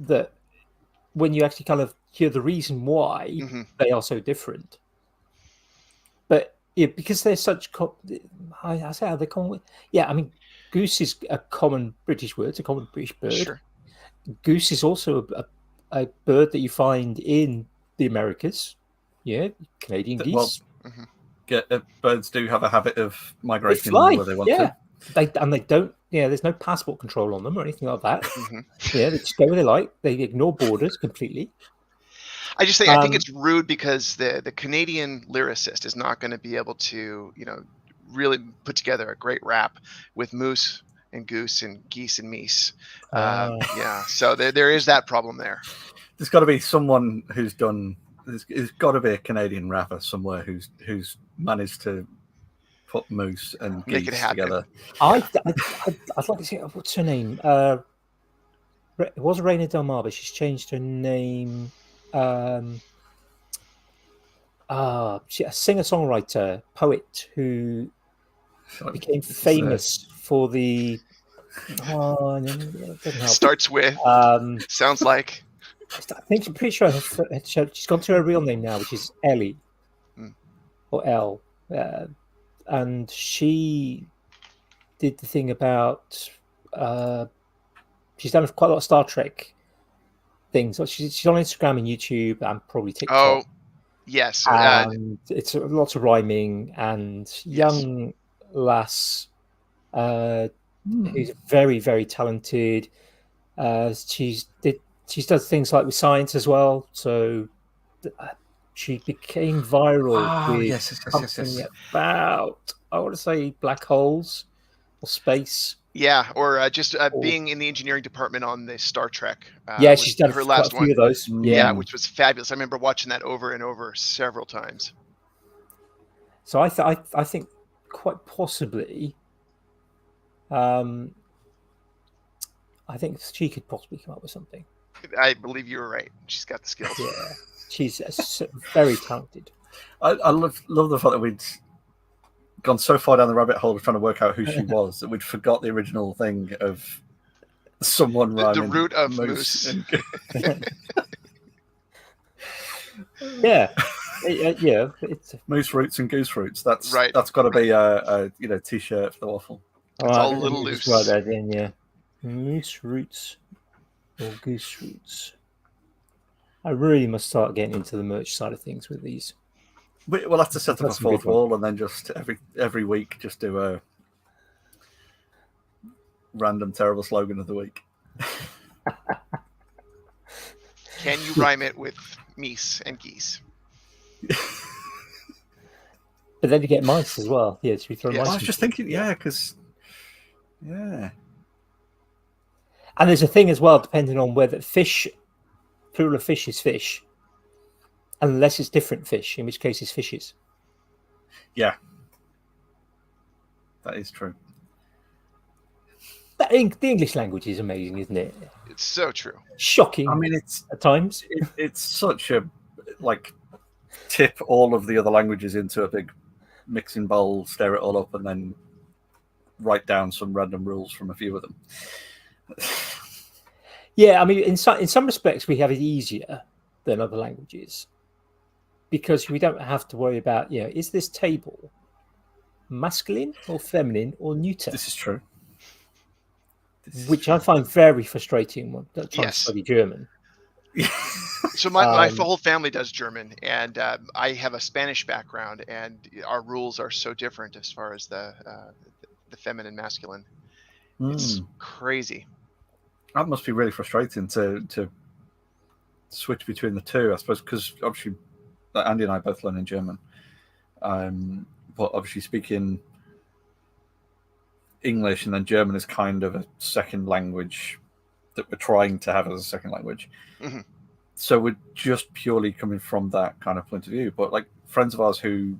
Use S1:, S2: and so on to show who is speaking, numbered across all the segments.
S1: that when you actually kind of hear the reason why they are so different. But yeah, because they're such, I say how they common. Yeah, I mean, goose is a common British word. It's a common British bird.
S2: Sure.
S1: Goose is also a bird that you find in the Americas. Yeah, Canadian geese.
S3: Well, birds do have a habit of
S1: They
S3: migrating
S1: fly.
S3: where they want
S1: Yeah,
S3: to.
S1: they don't. Yeah, there's no passport control on them or anything like that. Yeah, they just go where they like. They ignore borders completely.
S2: I think it's rude because the Canadian lyricist is not going to be able to, really put together a great rap with moose and goose and geese and meese. Yeah, so there is that problem there.
S3: There's got to be someone who's done. There's got to be a Canadian rapper somewhere who's managed to put moose and
S2: Make it
S3: geese
S2: happen.
S3: together.
S1: I'd like to see, what's her name? It was Raina Del Mar, but she's changed her name. She's a singer-songwriter, poet who became famous for the. Oh, it doesn't help.
S2: Starts with. Sounds like.
S1: I think I'm pretty sure she's gone to her real name now, which is Ellie or Elle, and she did the thing about. She's done quite a lot of Star Trek things. So she's on Instagram and YouTube and probably TikTok.
S2: Oh, yes.
S1: And it's lots of ryming and young lass who's very, very talented. She does things like with science as well. So she became viral with something about, I want to say, black holes or space.
S2: Yeah, or just being in the engineering department on the Star Trek.
S1: Yeah, she's done
S2: her last
S1: quite a few of those.
S2: Yeah, which was fabulous. I remember watching that over and over several times.
S1: So I think quite possibly, I think she could possibly come up with something.
S2: I believe you were right. She's got the skills.
S1: Yeah, she's very talented.
S3: I love the fact that we'd gone so far down the rabbit hole of trying to work out who she was that we'd forgot the original thing of someone rhyming
S2: the root of moose.
S1: Yeah. It's
S3: moose roots and goose roots. That's
S2: right.
S3: That's got to be a t-shirt for the waffle.
S2: It's all a little loose.
S1: Right there, then, yeah. Moose roots or goose roots. I really must start getting into the merch side of things with these.
S3: We'll have to set up a fourth wall and then just every week just do a random terrible slogan of the week.
S2: Can you rhyme it with meese and geese?
S1: But then you get mice as well. Yeah, should we throw mice?
S3: I was just thinking, because and
S1: there's a thing as well, depending on whether fish, plural of fish is fish, unless it's different fish, in which case it's fishes.
S3: Yeah, that is true.
S1: The English language is amazing, isn't it?
S2: It's so true.
S1: Shocking.
S3: I mean, it's
S1: at times
S3: it's such a tip all of the other languages into a big mixing bowl, stir it all up, and then write down some random rules from a few of them.
S1: Yeah, I mean, in some respects, we have it easier than other languages because we don't have to worry about, is this table masculine or feminine or neuter?
S3: This is true.
S1: Which I find very frustrating when trying to study German.
S2: So my whole family does German, and I have a Spanish background, and our rules are so different as far as the feminine, masculine. It's crazy.
S3: That must be really frustrating to switch between the two, I suppose, because obviously Andy and I both learn in German, but obviously speaking English and then German is kind of a second language that we're trying to have as a second language.
S2: Mm-hmm.
S3: So we're just purely coming from that kind of point of view. But like friends of ours who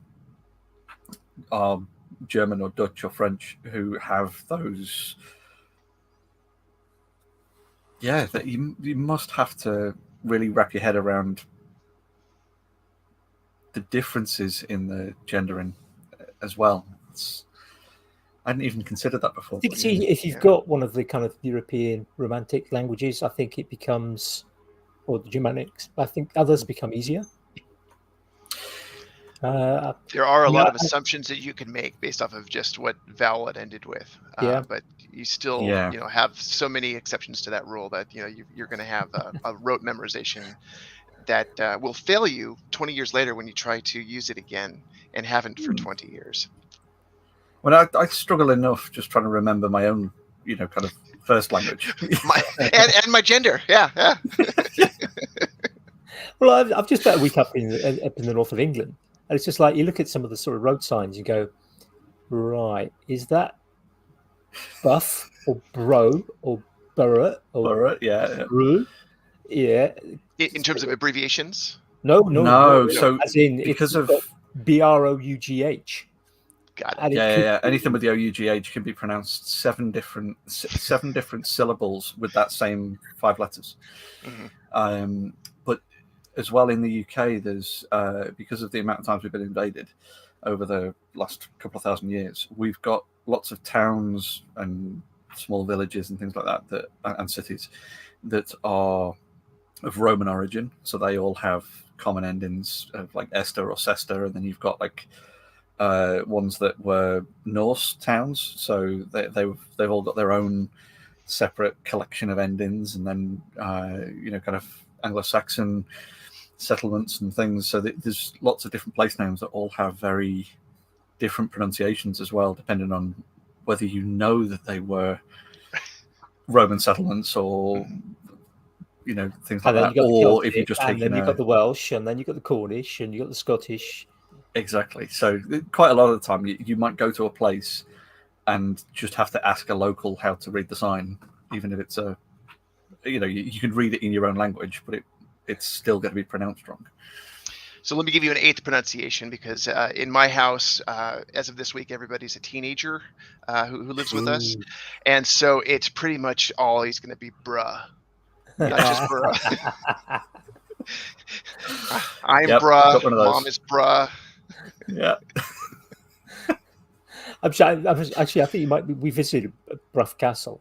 S3: are German or Dutch or French who have those, that you must have to really wrap your head around the differences in the gendering as well. I hadn't even considered that before.
S1: I think if you've got one of the kind of European Romantic languages, I think it becomes, or the Germanics, I think others become easier.
S2: There are a lot of assumptions that you can make based off of just what vowel it ended with. But you still, have so many exceptions to that rule that you're going to have a rote memorization that will fail you 20 years later when you try to use it again and haven't for 20 years.
S3: Well, I struggle enough just trying to remember my own, kind of first language.
S2: and my gender. Yeah.
S1: Well, I've just spent a week up in the north of England, and it's just like you look at some of the sort of road signs, you go, right, is that buff or bro or borough or
S3: borough? Yeah.
S1: Bro? Yeah.
S2: In terms of abbreviations?
S3: No. So
S1: as in
S3: because of
S1: BROUGH.
S2: Got
S3: it. Yeah. Anything with the OUGH can be pronounced seven different syllables with that same 5 letters.
S2: Mm-hmm.
S3: But as well in the UK, there's because of the amount of times we've been invaded over the last couple of thousand years, we've got lots of towns and small villages and things like that and cities that are of Roman origin. So they all have common endings of like Esther or Sester, and then you've got like ones that were Norse towns, so they've all got their own separate collection of endings, and then kind of Anglo-Saxon settlements and things. So there's lots of different place names that all have very different pronunciations as well, depending on whether you know that they were Roman settlements or things like that, or if you just take.
S1: And then you've got the Welsh, and then you've got the Cornish, and you've got the Scottish.
S3: Exactly. So quite a lot of the time you might go to a place and just have to ask a local how to read the sign, even if it's you can read it in your own language, but it's still going to be pronounced wrong.
S2: So let me give you an 8th pronunciation, because in my house, as of this week, everybody's a teenager who lives with us. And so it's pretty much always going to be bruh, not just bruh. I'm bruh, mom is bruh.
S3: Yeah.
S1: Actually, I think you might be. We visited Bruff Castle.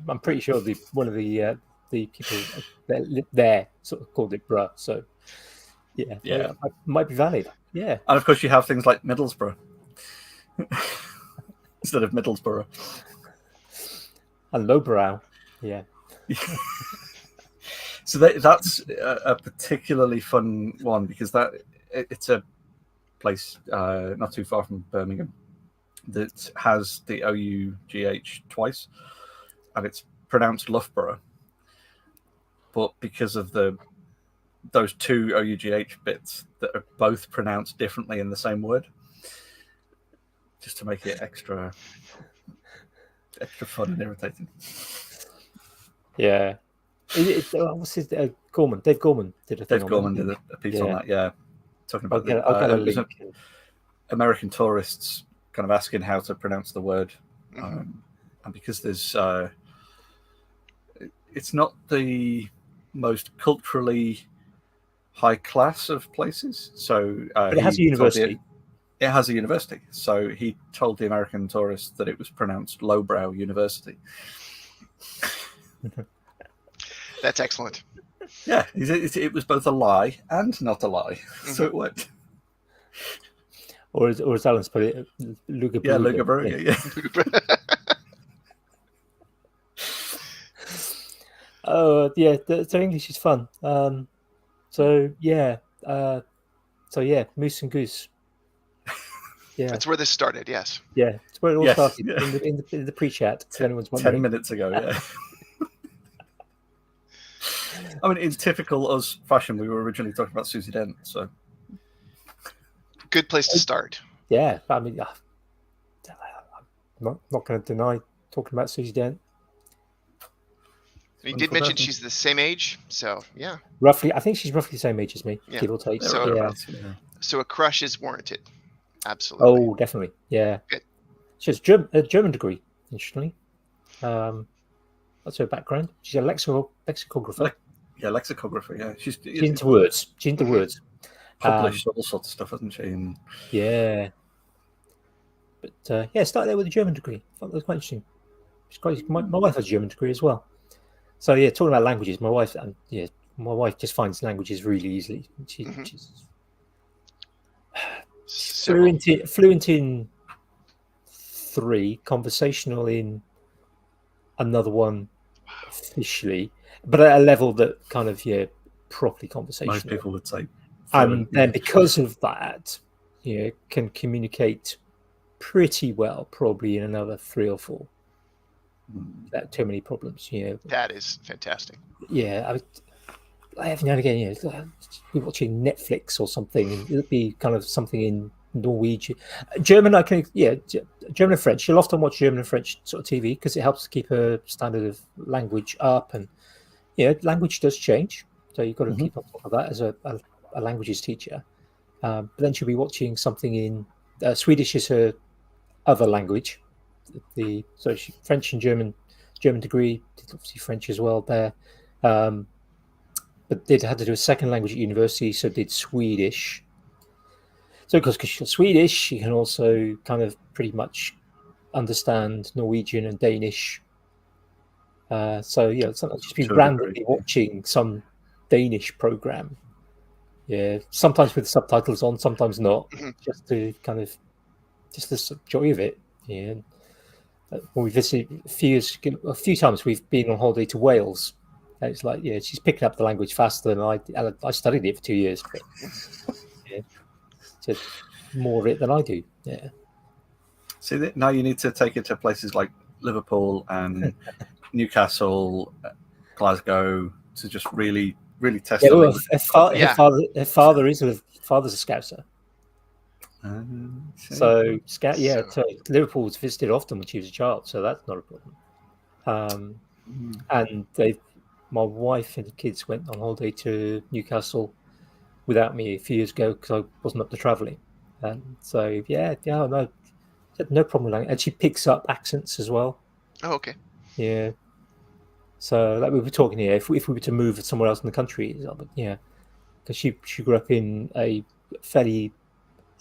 S1: I'm pretty sure one of the people that lived there sort of called it bruh. So yeah, it might be valid. Yeah.
S3: And of course, you have things like Middlesbrough instead of Middlesbrough.
S1: And lowbrow. Yeah.
S3: So that's a particularly fun one, because it's a place not too far from Birmingham that has the OUGH twice, and it's pronounced Loughborough. But because of those two OUGH bits that are both pronounced differently in the same word, just to make it extra fun and irritating.
S1: Yeah. What's his Gorman? Dave Gorman did a thing.
S3: Dave Gorman did a piece on that. Yeah, talking about
S1: I'll get a link.
S3: American tourists kind of asking how to pronounce the word, and because there's it's not the most culturally high class of places, so
S1: but it has a university.
S3: It has a university, so he told the American tourists that it was pronounced Lowbrow University.
S2: That's excellent.
S3: Yeah, it was both a lie and not a lie, so it worked.
S1: Or as Alan's put it, Luga.
S3: Yeah, Luga. Yeah.
S1: So English is fun. So Moose and Goose. Yeah,
S2: that's where this started. Yes.
S1: Yeah, it's where it all started in the pre-chat.
S3: 10 minutes ago. Yeah. I mean, in typical us fashion, we were originally talking about Susie Dent, so
S2: good place to start.
S1: Yeah, I mean, I'm not going to deny talking about Susie Dent.
S2: You did mention she's the same age, so yeah.
S1: Roughly, I think she's roughly the same age as me, give or take.
S2: So a crush is warranted. Absolutely.
S1: Oh, definitely. Yeah.
S2: Good.
S1: She has a German degree, interestingly. That's her background. She's a lexicographer.
S3: Lexicographer. Yeah, she's
S1: into words. She's into words.
S3: Published all sorts of stuff, hasn't she?
S1: Yeah. But yeah, started there with a German degree. I thought that was quite interesting. My wife has a German degree as well. So yeah, talking about languages, my wife just finds languages really easily. She's fluent in 3, conversational in another one officially, but at a level that kind of properly conversational.
S3: Most people would say
S1: fluent, and then because of that, can communicate pretty well, probably in another 3 or 4. Without too many problems.
S2: That is fantastic.
S1: Yeah, I have now and again, be watching Netflix or something, and it'll be kind of something in Norwegian, German. German and French. You'll often watch German and French sort of TV because it helps to keep a standard of language up, and language does change, so you've got to keep on top of that as a languages teacher. But then she'll be watching something in Swedish is her other language. French and German degree, did obviously French as well there. But had to do a second language at university, so did Swedish. So because she's Swedish, she can also kind of pretty much understand Norwegian and Danish. Sometimes just be randomly watching some Danish program. Yeah, sometimes with subtitles on, sometimes not, just to kind of just the joy of it. Yeah. When we visited a few times, we've been on holiday to Wales. And it's like, she's picking up the language faster than I studied it for 2 years, but just more of it than I do. Yeah.
S3: See, now you need to take it to places like Liverpool and Newcastle, Glasgow, to just really, really test the language.
S1: Her father's a Scouser. So Liverpool was visited often when she was a child, so that's not a problem. And my wife and the kids went on holiday to Newcastle without me a few years ago because I wasn't up to traveling. And so no problem with that. And she picks up accents as well.
S2: Oh, okay.
S1: Yeah. So like we were talking here, if we were to move somewhere else in the country, because she grew up in a fairly,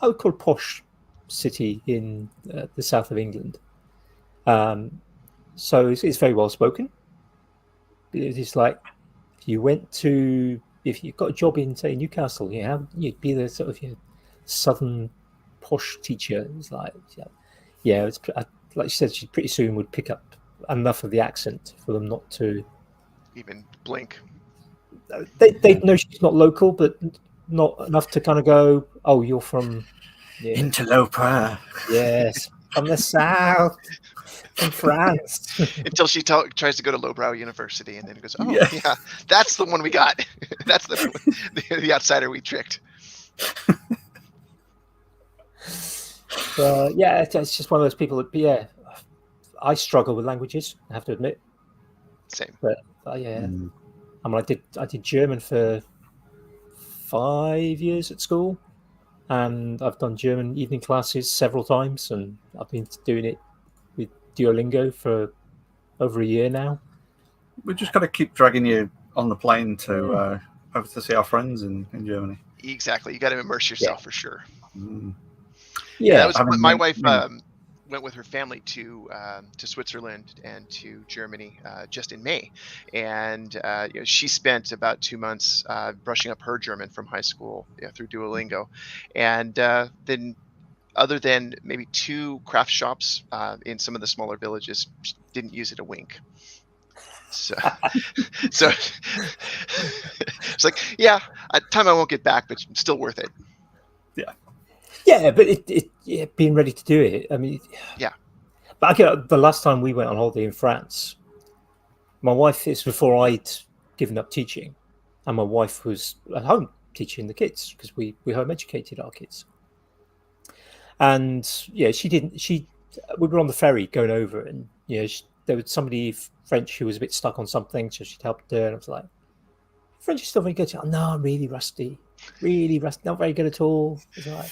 S1: I would call it, posh city in the south of England. So it's very well spoken. It's like if you got a job in, say, Newcastle, you'd be the sort of southern posh teacher. It's like, it's like you said, she pretty soon would pick up enough of the accent for them not to
S2: even blink.
S1: They know she's not local, but not enough to kind of go, "Oh, you're from
S3: Interloper."
S1: Yes, from the south, from France.
S2: Until she tries to go to lowbrow university, and then goes, "Oh, yeah, that's the one we got. That's the outsider we tricked."
S1: It's just one of those people that, I struggle with languages, I have to admit.
S2: Same.
S1: But I mean, I did German for 5 years at school, and I've done German evening classes several times, and I've been doing it with Duolingo for over a year now.
S3: We just got to keep dragging you on the plane to over to see our friends in Germany.
S2: Exactly. You got to immerse yourself for sure.
S1: Yeah,
S2: that was my wife went with her family to Switzerland and to Germany just in May, and she spent about 2 months brushing up her German from high school through Duolingo, and then other than maybe 2 craft shops in some of the smaller villages, didn't use it a wink. So it's like, time I won't get back, but still worth it.
S1: Yeah, but being ready to do it. I mean, But the last time we went on holiday in France, my wife, it's before I'd given up teaching, and my wife was at home teaching the kids because we home educated our kids. And she didn't. We were on the ferry going over, and there was somebody French who was a bit stuck on something, so she'd helped her. And I was like, "French is still very good." No, I'm really rusty, not very good at all. It's like,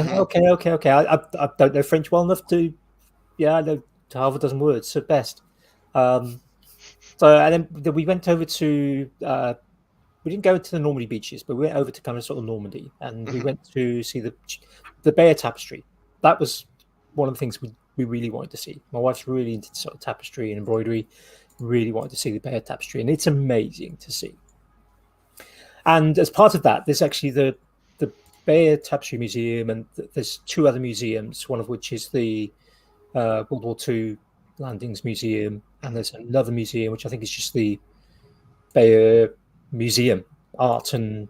S1: okay. I don't know French well enough to, I know half a dozen words at best. And then we went over to. We didn't go to the Normandy beaches, but we went over to kind of sort of Normandy, and we went to see the Bayeux Tapestry. That was one of the things we really wanted to see. My wife's really into sort of tapestry and embroidery. Really wanted to see the Bayeux Tapestry, and it's amazing to see. And as part of that, there's actually the Bayeux Tapestry Museum, and there's two other museums. One of which is the World War II Landings Museum, and there's another museum which I think is just the Bayeux Museum Art and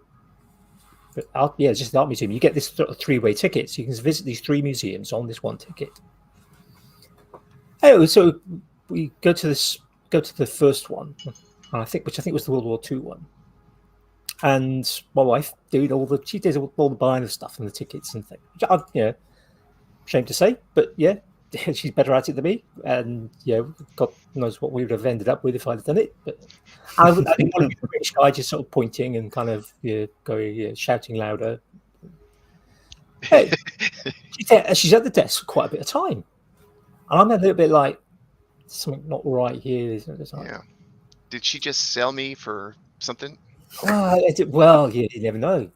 S1: Art. Yeah, it's just the art museum. You get this sort of three-way ticket, so you can visit these three museums on this one ticket. Oh, so we go to the first one, which I think was the World War II one. And my wife did all the buying of stuff and the tickets and things. Which I, shame to say, but yeah, she's better at it than me. And God knows what we would have ended up with if I'd have done it. But I didn't want to be the British guy just sort of pointing and kind of going shouting louder. Hey, she's at the desk for quite a bit of time, and I'm a little bit like, something not right here.
S2: Yeah. Did she just sell me for something?
S1: Well, you never know.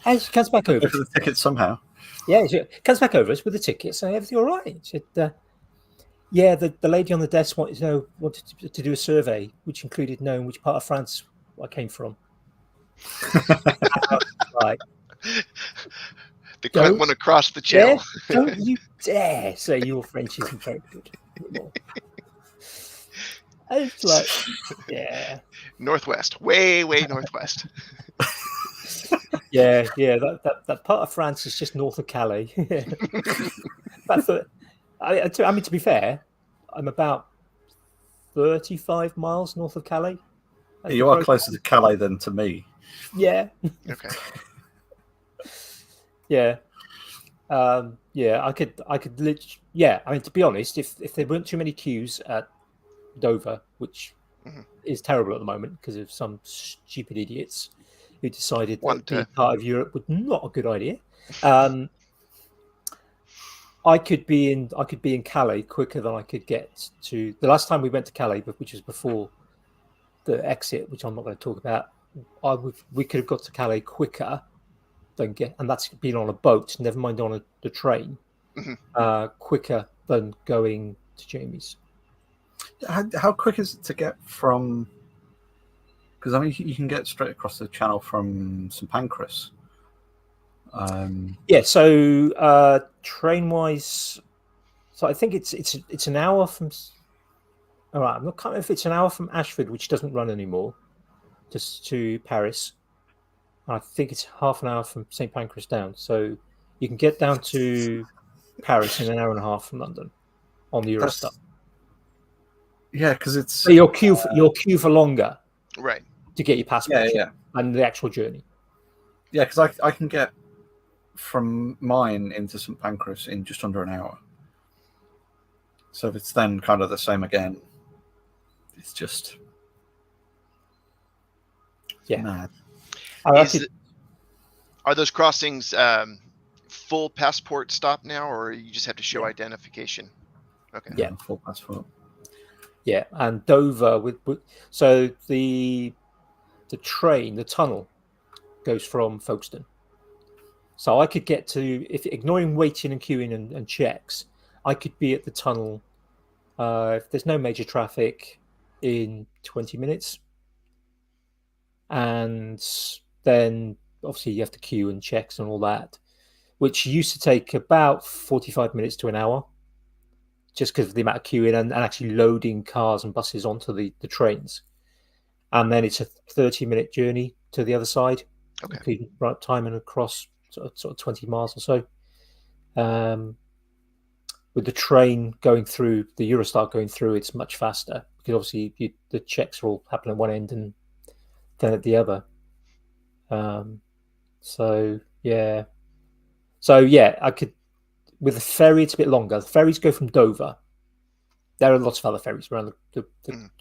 S1: And she comes back over.
S3: For the tickets somehow.
S1: Yeah, she comes back over us with the tickets and everything all right. She said, the lady on the desk wanted to do a survey, which included knowing which part of France I came from. Right.
S2: The one across the channel.
S1: Don't you dare say your French isn't very good. It's like, yeah.
S2: Northwest, way northwest.
S1: Yeah. That part of France is just north of Calais. I mean, to be fair, I'm about 35 miles north of Calais.
S3: You are closer to Calais than to me.
S1: Yeah.
S2: Okay.
S1: Yeah. I could literally. Yeah, I mean, to be honest, if there weren't too many queues at Dover, which is terrible at the moment because of some stupid idiots who decided that being part of Europe was not a good idea. I could be in Calais quicker than I could get to. The last time we went to Calais, which was before the exit, which I'm not going to talk about, we could have got to Calais quicker and that's been on a boat, never mind on the train, quicker than going to Jamie's.
S3: How quick is it to get from? Because I mean, you can get straight across the channel from St Pancras.
S1: So train wise, so I think it's an hour from. All right, I'm not sure if it's an hour from Ashford, which doesn't run anymore, just to Paris. I think it's half an hour from St Pancras down, so you can get down to Paris in an hour and a half from London on the Eurostar.
S3: Yeah, because it's
S1: so your queue for longer,
S2: right,
S1: to get your passport, and the actual journey.
S3: Yeah, because I can get from mine into St Pancras in just under an hour. So if it's then kind of the same again, it's just mad.
S2: Are those crossings full passport stop now, or you just have to show identification? Okay.
S1: Yeah,
S3: full passport.
S1: Yeah, and Dover so the train, the tunnel goes from Folkestone. So I could get to, if ignoring waiting and queuing and checks, I could be at the tunnel if there's no major traffic in 20 minutes. And then obviously you have to queue and checks and all that, which used to take about 45 minutes to an hour, just because of the amount of queuing and actually loading cars and buses onto the trains. And then it's a 30-minute journey to the other side, including right time and across sort of 20 miles or so. With the train going through, the Eurostar going through, it's much faster because obviously the checks are all happening at one end and then at the other. So I could, with the ferry, it's a bit longer. The ferries go from Dover. There are lots of other ferries around the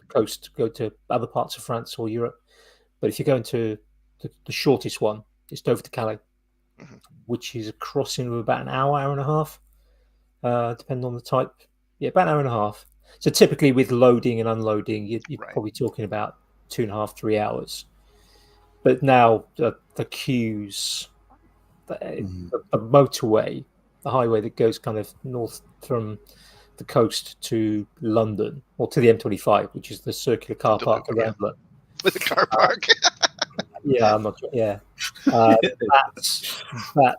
S1: coast to go to other parts of France or Europe. But if you're going to the shortest one, it's Dover to Calais, which is a crossing of about an hour and a half, depending on the type. Yeah, about an hour and a half. So typically with loading and unloading, you're probably talking about 2.5, 3 hours. But now the queues, the motorway highway that goes kind of north from the coast to London, or to the M25, which is the circular car park around London.
S2: With the car park.
S1: Yeah, I'm not sure. Yeah, that's about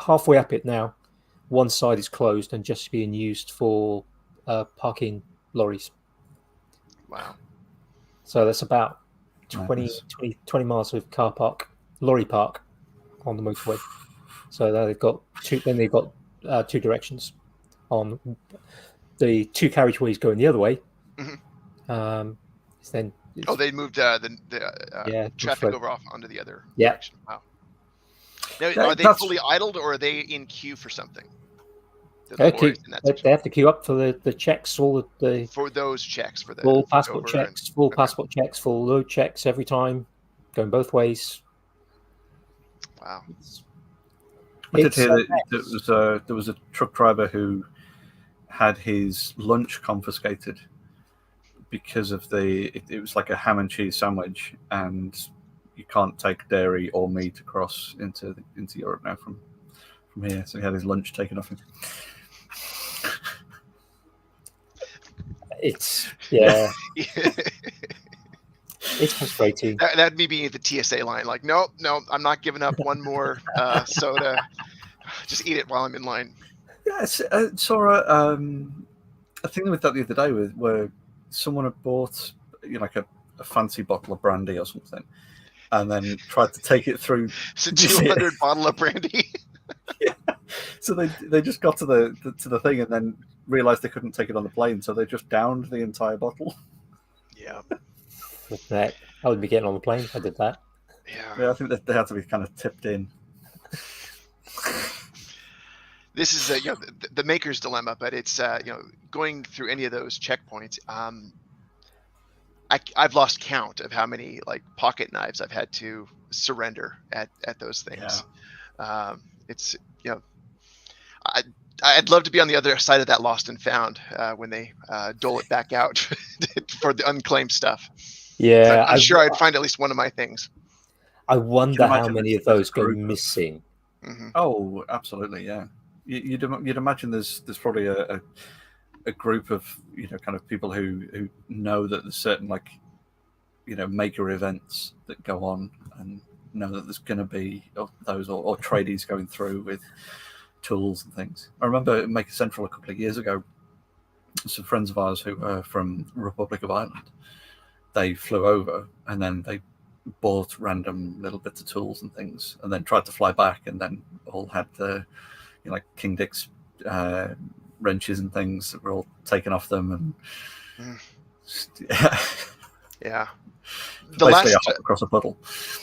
S1: halfway up it now. One side is closed and just being used for parking lorries.
S2: Wow.
S1: So that's about 20 miles of car park, lorry park on the motorway. So now they've got two. Then they've got two directions. On the two carriageways going the other way.
S2: Mm-hmm.
S1: Then
S2: they moved the traffic over off onto the other direction. Wow. Now, are they fully idled, or are they in queue for something?
S1: They have to queue up for the checks, for
S2: those checks, for the
S1: full passport checks, passport checks, full load checks every time, going both ways.
S2: Wow.
S3: I did hear that there was a truck driver who had his lunch confiscated because of it was like a ham and cheese sandwich, and you can't take dairy or meat across into Europe now from here. So he had his lunch taken off him.
S1: It's it's frustrating.
S2: That'd be the TSA line. Like, no, I'm not giving up one more soda. Just eat it while I'm in line.
S3: Yeah, I saw a thing with that the other day where someone had bought like a fancy bottle of brandy or something, and then tried to take it through.
S2: It's a 200 bottle of brandy.
S3: Yeah. So they just got to the thing and then realized they couldn't take it on the plane, so they just downed the entire bottle.
S2: Yeah.
S1: I would be getting on the plane if I did that.
S3: Yeah, I think that they had to be kind of tipped in.
S2: This is the maker's dilemma, but it's going through any of those checkpoints. I've lost count of how many like pocket knives I've had to surrender at those things. Yeah. It's I'd love to be on the other side of that lost and found when they dole it back out for the unclaimed stuff.
S1: Yeah,
S2: I'm sure I'd find at least one of my things.
S1: I wonder how many of those go missing.
S2: Mm-hmm.
S3: Oh, absolutely, yeah. You'd imagine there's probably a group of kind of people who know that there's certain maker events that go on and know that there's going to be those or tradies going through with tools and things. I remember Maker Central a couple of years ago. Some friends of ours who were from Republic of Ireland, they flew over and then they bought random little bits of tools and things, and then tried to fly back, and then all had the King Dick's wrenches and things that were all taken off them, and
S2: yeah.
S3: The last across a puddle.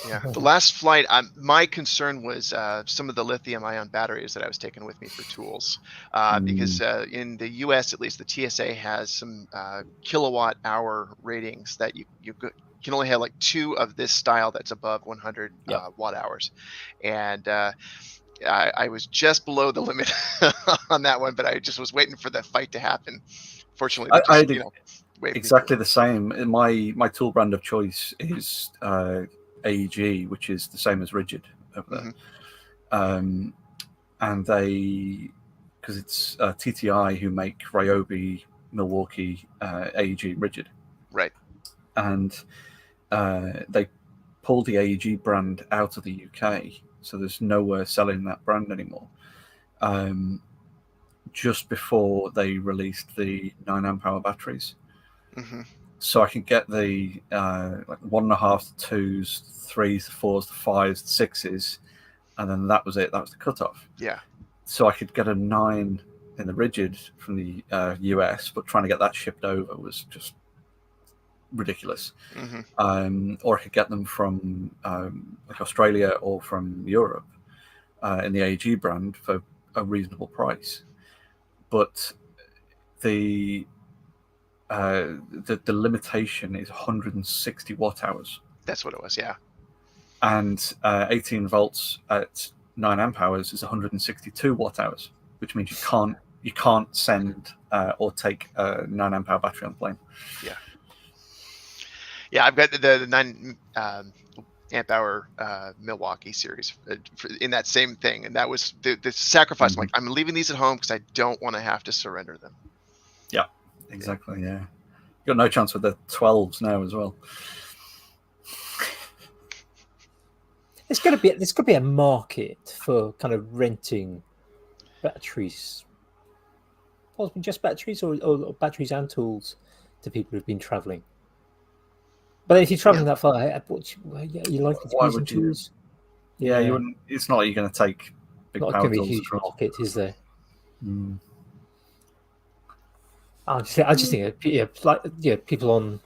S2: Yeah, the last flight. My concern was some of the lithium-ion batteries that I was taking with me for tools, because in the U.S. at least, the TSA has some kilowatt-hour ratings that you can only have like 2 of this style that's above 100 watt hours, and I was just below the limit on that one, but I just was waiting for the fight to happen. Fortunately,
S3: I did exactly the same. My tool brand of choice is a.k.a., which is the same as Rigid over there. And because it's TTI who make Ryobi, Milwaukee, a.k.a. Rigid.
S2: Right.
S3: And they pulled the a.k.a. brand out of the UK, so there's nowhere selling that brand anymore. Just before they released the 9 amp hour batteries. Mm-hmm. So I can get the 1.5 to 2s, 3s to 4s to 5s to 6s, and then that was it. That was the cutoff.
S2: Yeah.
S3: So I could get a 9 in the Rigid from the US, but trying to get that shipped over was just ridiculous. Mm-hmm. Or I could get them from Australia or from Europe in the a.k.a. brand for a reasonable price. But the limitation is 160 watt hours.
S2: That's what it was, yeah.
S3: And 18 volts at 9 amp hours is 162 watt hours, which means you can't send or take a 9 amp hour battery on the plane.
S2: Yeah. Yeah, I've got the 9 amp hour Milwaukee series in that same thing, and that was the sacrifice.
S3: Mm-hmm.
S2: Like, I'm leaving these at home because I don't want to have to surrender them.
S3: Yeah, exactly. Yeah, you got no chance with the 12s now as well.
S1: There's got to be a market for kind of renting batteries, possibly just batteries or batteries and tools to people who've been traveling. But if you're traveling that far, you likely to be using tools.
S3: Yeah, you wouldn't. It's not like you're going to take big
S1: not
S3: power
S1: going to be a
S3: tools
S1: huge
S3: across.
S1: market, is there?
S3: Mm.
S1: I just think people on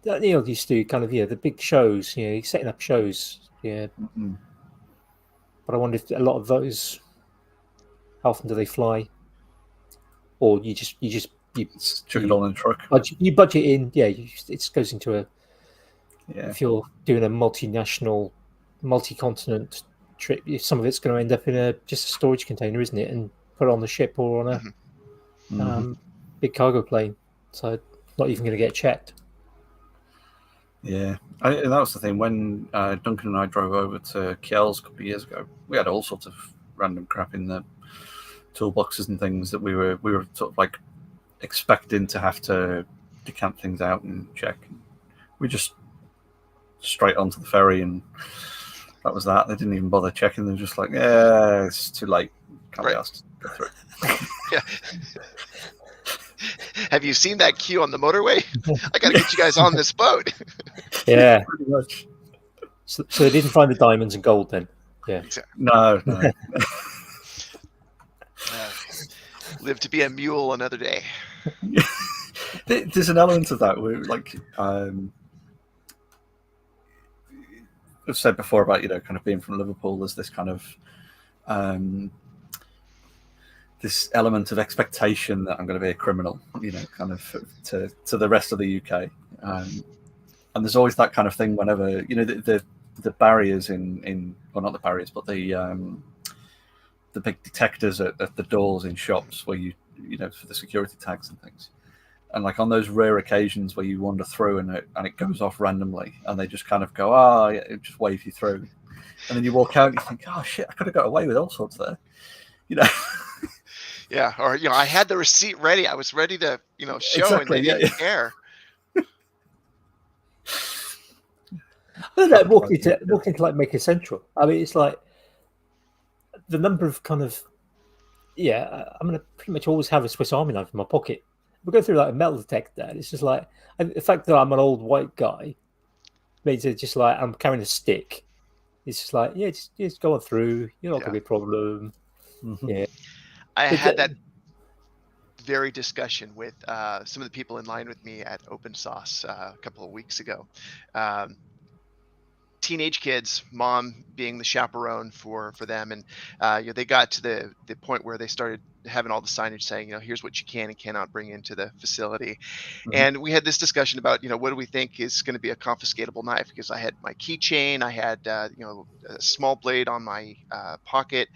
S1: used to kind of the big shows, setting up shows,
S3: Mm-hmm.
S1: But I wonder if a lot of those, how often do they fly, or you just
S3: chuck it all in a truck.
S1: You budget in, it goes into a.
S3: Yeah.
S1: If you're doing a multinational, multi-continent trip, some of it's going to end up in just a storage container, isn't it? And put it on the ship or on a big cargo plane, so not even going to get checked.
S3: Yeah, that was the thing. When Duncan and I drove over to Kjells a couple of years ago, we had all sorts of random crap in the toolboxes and things that we were sort of like expecting to have to decant things out and check. We just straight onto the ferry, and that was that. They didn't even bother checking. They were just like, "Yeah, it's too late. Can't be asked to go through."
S2: Yeah. Have you seen that queue on the motorway? I got to get you guys on this boat.
S1: Yeah,
S3: pretty much.
S1: So they didn't find the diamonds and gold then? Yeah.
S2: Exactly.
S3: No.
S2: Live to be a mule another day.
S3: There's an element of that where, like, I've said before about kind of being from Liverpool. There's this kind of this element of expectation that I'm going to be a criminal, kind of to the rest of the UK. And there's always that kind of thing whenever, the barriers well, not the barriers, but the big detectors at the doors in shops where for the security tags and things. And like on those rare occasions where you wander through and it goes off randomly and they just kind of go, it just wave you through. And then you walk out and you think, oh shit, I could have got away with all sorts there.
S2: Yeah, or I had the receipt ready. I was ready to show,
S3: exactly,
S2: and they didn't care.
S1: Walking to like Maker Central. I mean, it's like the number of kind of I'm going to pretty much always have a Swiss Army knife in my pocket. We go through like a metal detector, and it's just like the fact that I'm an old white guy means it's just like I'm carrying a stick. It's just like just going through. You're not going to be a problem.
S3: Mm-hmm.
S1: Yeah.
S2: I had that very discussion with some of the people in line with me at Open Sauce a couple of weeks ago. Teenage kids, mom being the chaperone for them, and they got to the point where they started having all the signage saying, here's what you can and cannot bring into the facility. And we had this discussion about, what do we think is going to be a confiscatable knife? Because I had my keychain, I had a small blade on my pocket,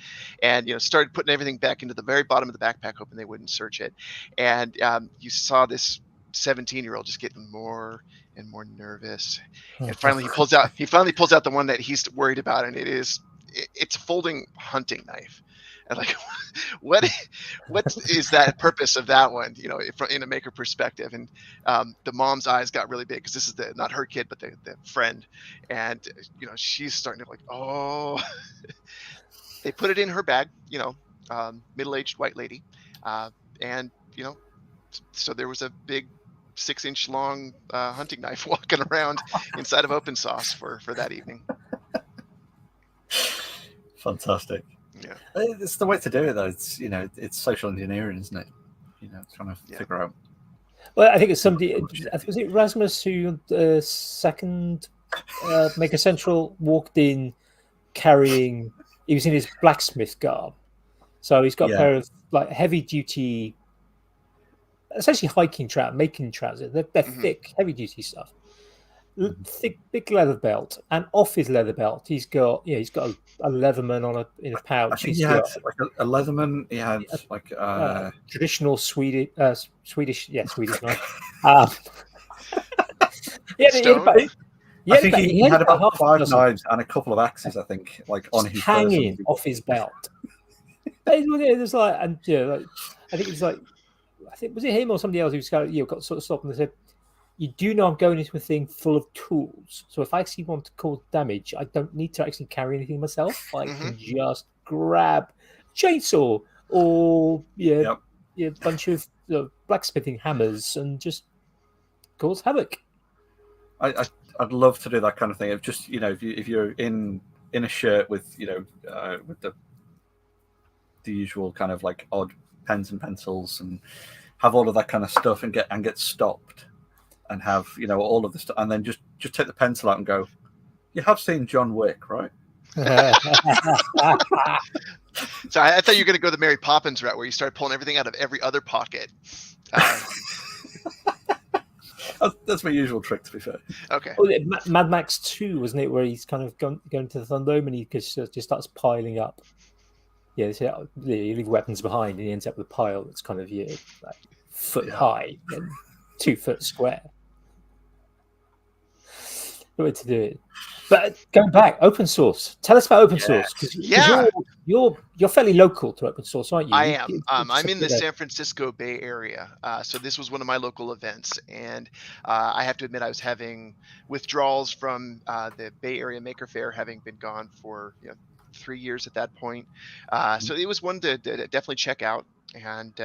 S2: and started putting everything back into the very bottom of the backpack, hoping they wouldn't search it. And you saw this 17-year-old just getting more and more nervous, and finally he pulls out the one that he's worried about, and it's a folding hunting knife. And like, what is that purpose of that one, in a maker perspective? And the mom's eyes got really big, because this is not her kid, but the friend. And she's starting to like, oh. They put it in her bag, middle-aged white lady, and so there was a big 6-inch long hunting knife walking around inside of Open Sauce for that evening.
S3: Fantastic.
S2: Yeah,
S3: it's the way to do it, though. It's it's social engineering, isn't it? Trying to figure out.
S1: Well, I think it's somebody. Was it Rasmus who second Maker Central walked in carrying? He was in his blacksmith garb, so he's got a pair of like heavy duty, essentially hiking making trousers. They're thick, heavy duty stuff. Thick, big leather belt, and off his leather belt, he's got a Leatherman in a pouch.
S3: I think he had like a Leatherman. He had like
S1: traditional Swedish knife. Yeah,
S3: I think he had about
S1: half a
S3: 5
S1: dozen
S3: knives and a couple of axes, I think, like on
S1: just
S3: his
S1: hanging
S3: person.
S1: off his belt. It was like, and like, I think it was like, I think was it him or somebody else who got sort of stopped and they said, "You do know I'm going into a thing full of tools, so if I actually want to cause damage, I don't need to actually carry anything myself. I can just grab a chainsaw or a bunch of blacksmithing hammers and just cause havoc."
S3: I'd love to do that kind of thing. Of just if you're in a shirt with with the usual kind of like odd pens and pencils and have all of that kind of stuff and get stopped and have all of the stuff and then just take the pencil out and go, you have seen John Wick, right?
S2: So I thought you were going to go the Mary Poppins route where you start pulling everything out of every other pocket.
S3: That's my usual trick, to be fair.
S2: Okay.
S1: Oh, Mad Max 2, wasn't it, where he's kind of going to the Thunderdome and he just starts piling up. Yeah, so you leave weapons behind and he ends up with a pile that's kind of like foot high and 2 foot square. The way to do it. But going back, open source. Tell us about open source, because you're fairly local to open source, aren't you?
S2: I am. I'm in the San Francisco Bay Area, so this was one of my local events, and I have to admit I was having withdrawals from the Bay Area Maker Faire, having been gone for 3 years at that point. So it was one to definitely check out. And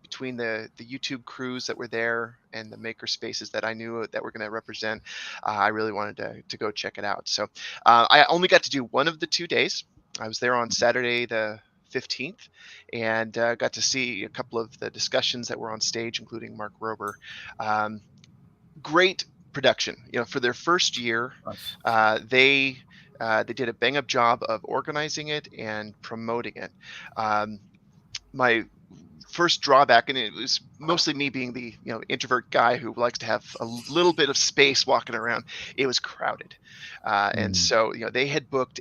S2: between the YouTube crews that were there and the maker spaces that I knew that were going to represent, I really wanted to go check it out. So I only got to do one of the 2 days. I was there on Saturday the 15th and got to see a couple of the discussions that were on stage, including Mark Rober. Great production. For their first year,
S3: nice.
S2: They did a bang up job of organizing it and promoting it. My first drawback, and it was mostly me being the introvert guy who likes to have a little bit of space walking around, it was crowded. And so they had booked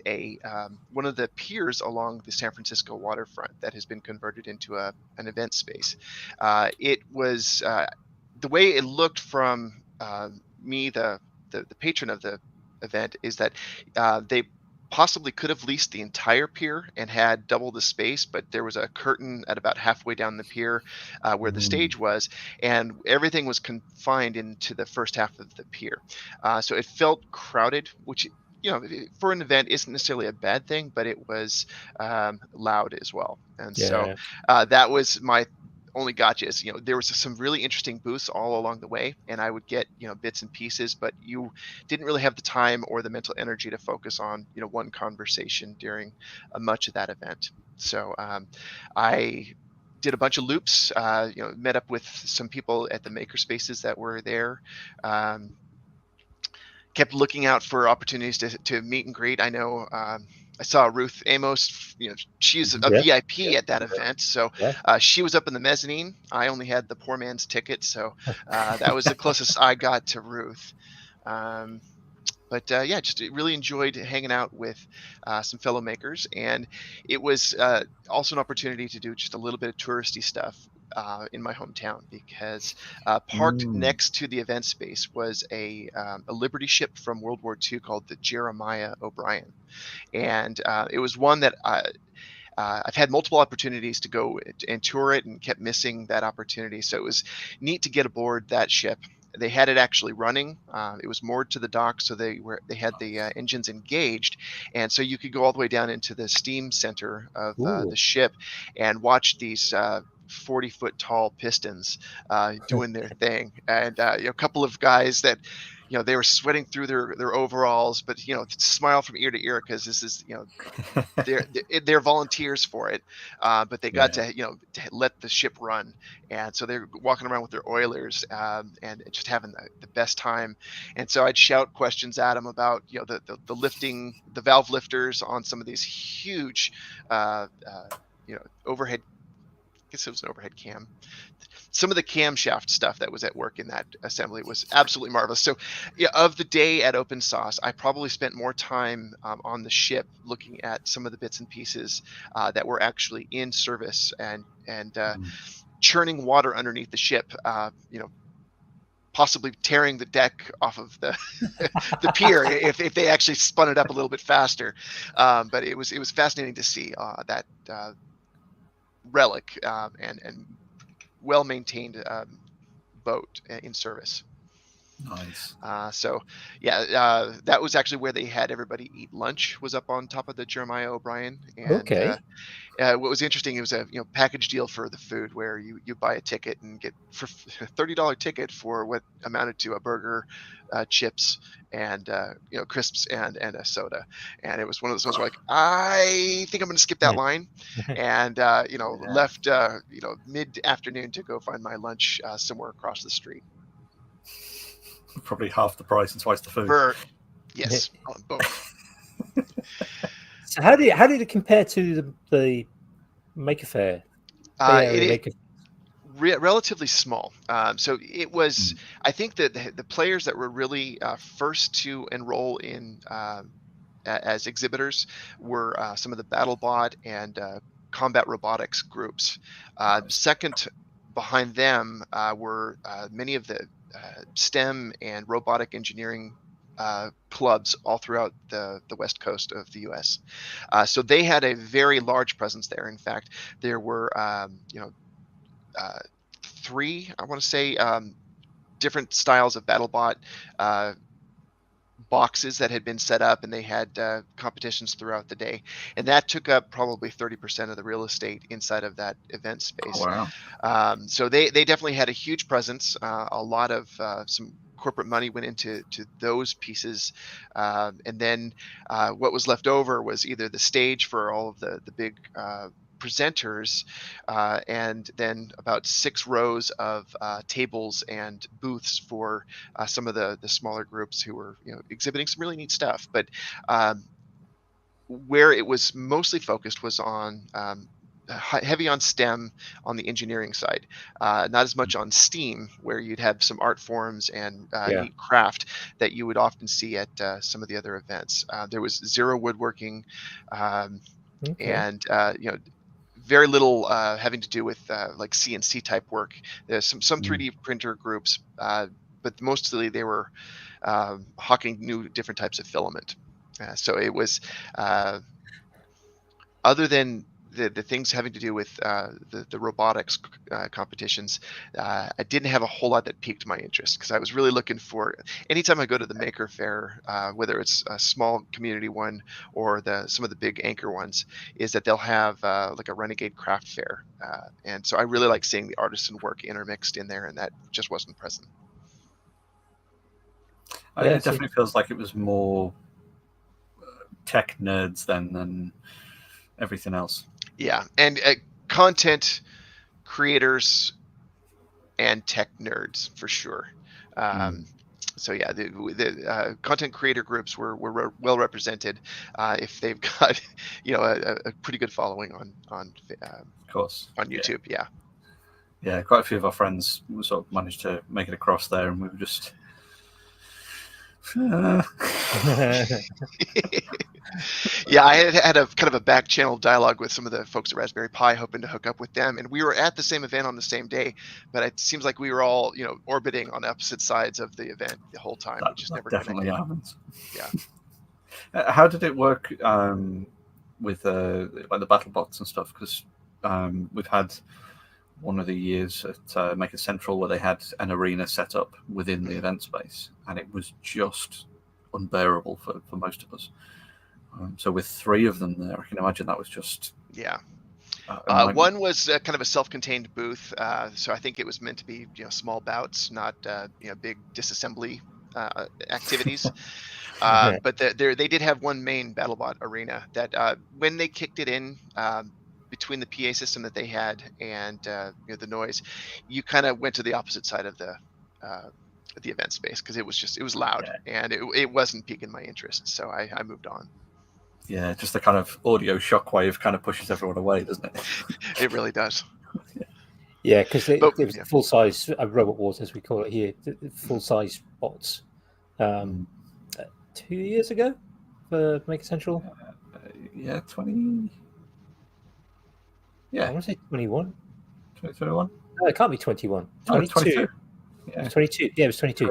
S2: one of the piers along the San Francisco waterfront that has been converted into an event space. It was the way it looked from me, the patron of the event, is that they possibly could have leased the entire pier and had double the space, but there was a curtain at about halfway down the pier where the stage was, and everything was confined into the first half of the pier. So it felt crowded, which for an event isn't necessarily a bad thing, but it was loud as well. And so that was my only gotcha is there was some really interesting booths all along the way, and I would get bits and pieces, but you didn't really have the time or the mental energy to focus on one conversation during much of that event. So I did a bunch of loops, met up with some people at the maker spaces that were there, kept looking out for opportunities to meet and greet. I know I saw Ruth Amos. She's a VIP at that event, so she was up in the mezzanine. I only had the poor man's ticket, so that was the closest I got to Ruth. But just really enjoyed hanging out with some fellow makers, and it was also an opportunity to do just a little bit of touristy stuff in my hometown, because parked next to the event space was a Liberty ship from World War II called the Jeremiah O'Brien, and it was one that I've had multiple opportunities to go and tour it and kept missing that opportunity. So it was neat to get aboard that ship. They had it actually running. It was moored to the dock, so they had the engines engaged, and so you could go all the way down into the steam center of the ship and watch these 40-foot tall pistons doing their thing. And a couple of guys that they were sweating through their overalls, but smile from ear to ear, because this is they're volunteers for it, but they got to to let the ship run, and so they're walking around with their oilers and just having the best time. And so I'd shout questions at them about the lifting, the valve lifters on some of these huge overhead. I guess it was an overhead cam. Some of the camshaft stuff that was at work in that assembly was absolutely marvelous. So of the day at Open Sauce, I probably spent more time on the ship looking at some of the bits and pieces that were actually in service and churning water underneath the ship, possibly tearing the deck off of the the pier if they actually spun it up a little bit faster. But it was fascinating to see that relic and well maintained boat in service.
S3: Nice.
S2: So yeah, that was actually where they had everybody eat lunch, was up on top of the Jeremiah O'Brien. And
S1: Okay.
S2: what was interesting, it was a package deal for the food where you buy a ticket and get for $30 ticket for what amounted to a burger, chips, and crisps and a soda. And it was one of those ones where like, I think I'm going to skip that line, and left mid afternoon to go find my lunch somewhere across the street.
S3: Probably half the price and twice the food.
S2: Yes, on both.
S1: So how did it compare to the Maker Faire?
S2: Relatively small. So it was, I think that the players that were really first to enroll in as exhibitors were some of the BattleBot and combat robotics groups. Second behind them were many of the STEM and robotic engineering clubs all throughout the west coast of the U.S. So they had a very large presence there. In fact, there were three, I want to say, different styles of BattleBot boxes that had been set up, and they had competitions throughout the day, and that took up probably 30% of the real estate inside of that event space.
S3: Oh, wow.
S2: So they definitely had a huge presence. A lot of some corporate money went into those pieces, and then what was left over was either the stage for all of the big presenters, and then about 6 rows of tables and booths for some of the smaller groups who were exhibiting some really neat stuff. But where it was mostly focused was on heavy on STEM on the engineering side, not as much on STEAM, where you'd have some art forms and neat craft that you would often see at some of the other events. There was zero woodworking, and very little having to do with like CNC type work. There's some 3D printer groups, but mostly they were hawking new different types of filament. So it was other than the things having to do with the robotics competitions, I didn't have a whole lot that piqued my interest, because I was really looking for, anytime I go to the Maker Faire, whether it's a small community one or some of the big anchor ones, is that they'll have like a Renegade Craft Fair. And so I really like seeing the artisan work intermixed in there, and that just wasn't present.
S3: It definitely feels like it was more tech nerds than everything else.
S2: Yeah, and content creators and tech nerds for sure. So yeah, the content creator groups were well represented. If they've got a pretty good following on
S3: of course,
S2: on YouTube.
S3: Yeah, quite a few of our friends sort of managed to make it across there, and we were just
S2: yeah, I had a kind of a back channel dialogue with some of the folks at Raspberry Pi, hoping to hook up with them, and we were at the same event on the same day, but it seems like we were all orbiting on opposite sides of the event the whole time.
S3: That,
S2: we just
S3: that
S2: never
S3: definitely
S2: connected.
S3: happens.
S2: Yeah.
S3: How did it work with like the battle bots and stuff? Because we've had one of the years at Maker Central where they had an arena set up within the event space, and it was just unbearable for most of us. So with 3 of them there, I can imagine that was just
S2: one was kind of a self-contained booth, so I think it was meant to be small bouts, not big disassembly activities. But they did have one main BattleBot arena that when they kicked it in, between the PA system that they had and the noise, you kind of went to the opposite side of the event space, because it was loud, and it wasn't piquing my interest, so I moved on.
S3: Yeah, just the kind of audio shockwave kind of pushes everyone away, doesn't it?
S2: It really does.
S1: Yeah, because it was full size robot wars, as we call it here, full size bots. 2 years ago for Maker Central.
S3: 20. Yeah,
S1: I want to say 21.
S3: 2021.
S1: No, it can't be 21.
S3: 22. Yeah.
S1: 22. Yeah, it was 22.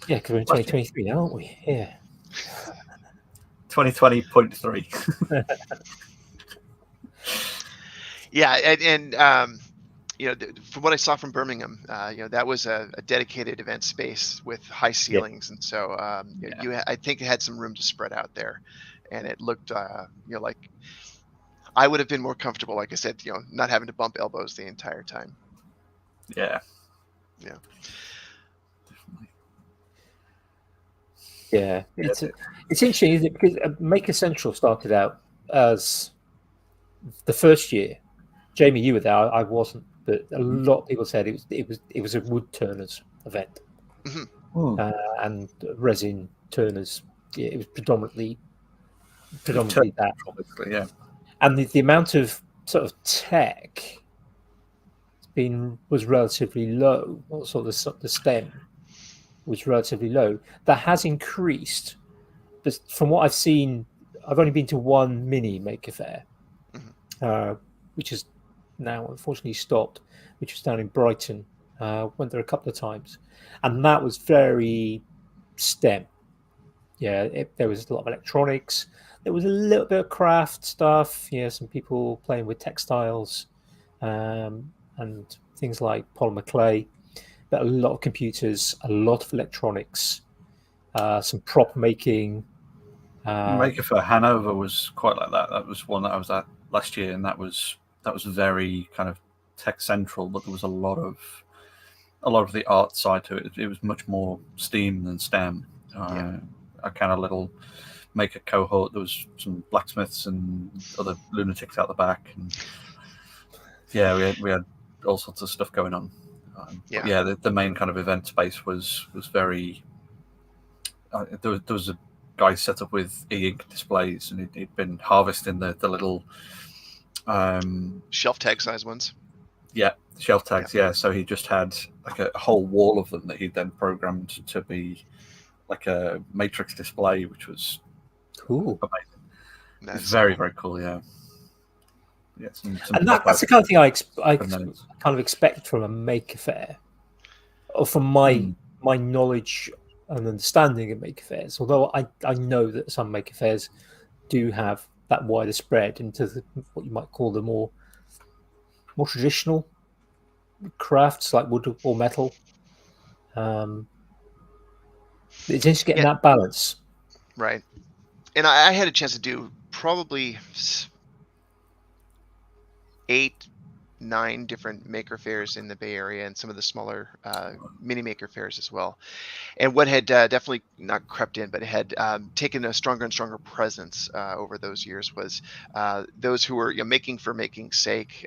S3: Yeah,
S1: because we're in 2023 now, aren't we? Yeah.
S3: 2020.3.
S2: Yeah, and from what I saw from Birmingham, that was a dedicated event space with high ceilings, and so I think it had some room to spread out there, and it looked like I would have been more comfortable, like I said, not having to bump elbows the entire time.
S3: Yeah.
S2: Yeah.
S3: Definitely.
S1: Yeah, it's interesting, isn't it? Because Maker Central started out as the first year. Jamie, you were there. I wasn't, but a lot of people said it was a wood turners event, and resin turners. Yeah, it was predominantly that.
S3: Yeah.
S1: And the amount of sort of tech was relatively low. Also, the STEM was relatively low. That has increased. But from what I've seen, I've only been to one mini Maker Faire, which is now unfortunately stopped, which was down in Brighton. Went there a couple of times, and that was very STEM. Yeah, there was a lot of electronics. There was a little bit of craft stuff. Yeah, some people playing with textiles, and things like polymer clay. But a lot of computers, a lot of electronics, some prop making.
S3: Maker Faire Hanover was quite like that. That was one that I was at last year, and that was very kind of tech central, but there was a lot of the art side to it. It was much more STEAM than STEM. A kind of little maker cohort. There was some blacksmiths and other lunatics out the back, and we had all sorts of stuff going on. But the main kind of event space was very. There was a guy set up with e-ink displays, and he'd been harvesting the little
S2: shelf tag size ones.
S3: Yeah, shelf tags. Yeah, so he just had like a whole wall of them that he then programmed to be like a matrix display, which was
S1: cool.
S3: Amazing. It's very very cool. Yeah. Yeah,
S1: and that's the kind of thing I kind of expect from a Maker Faire, or from my knowledge and understanding of Maker Fairs. Although I know that some Maker Fairs do have that wider spread into what you might call the more traditional crafts like wood or metal. It's just getting that balance,
S2: right? And I had a chance to do probably 8-9 different maker fairs in the Bay Area, and some of the smaller mini maker fairs as well. And what had definitely not crept in, but it had taken a stronger and stronger presence over those years was those who were making for making's sake,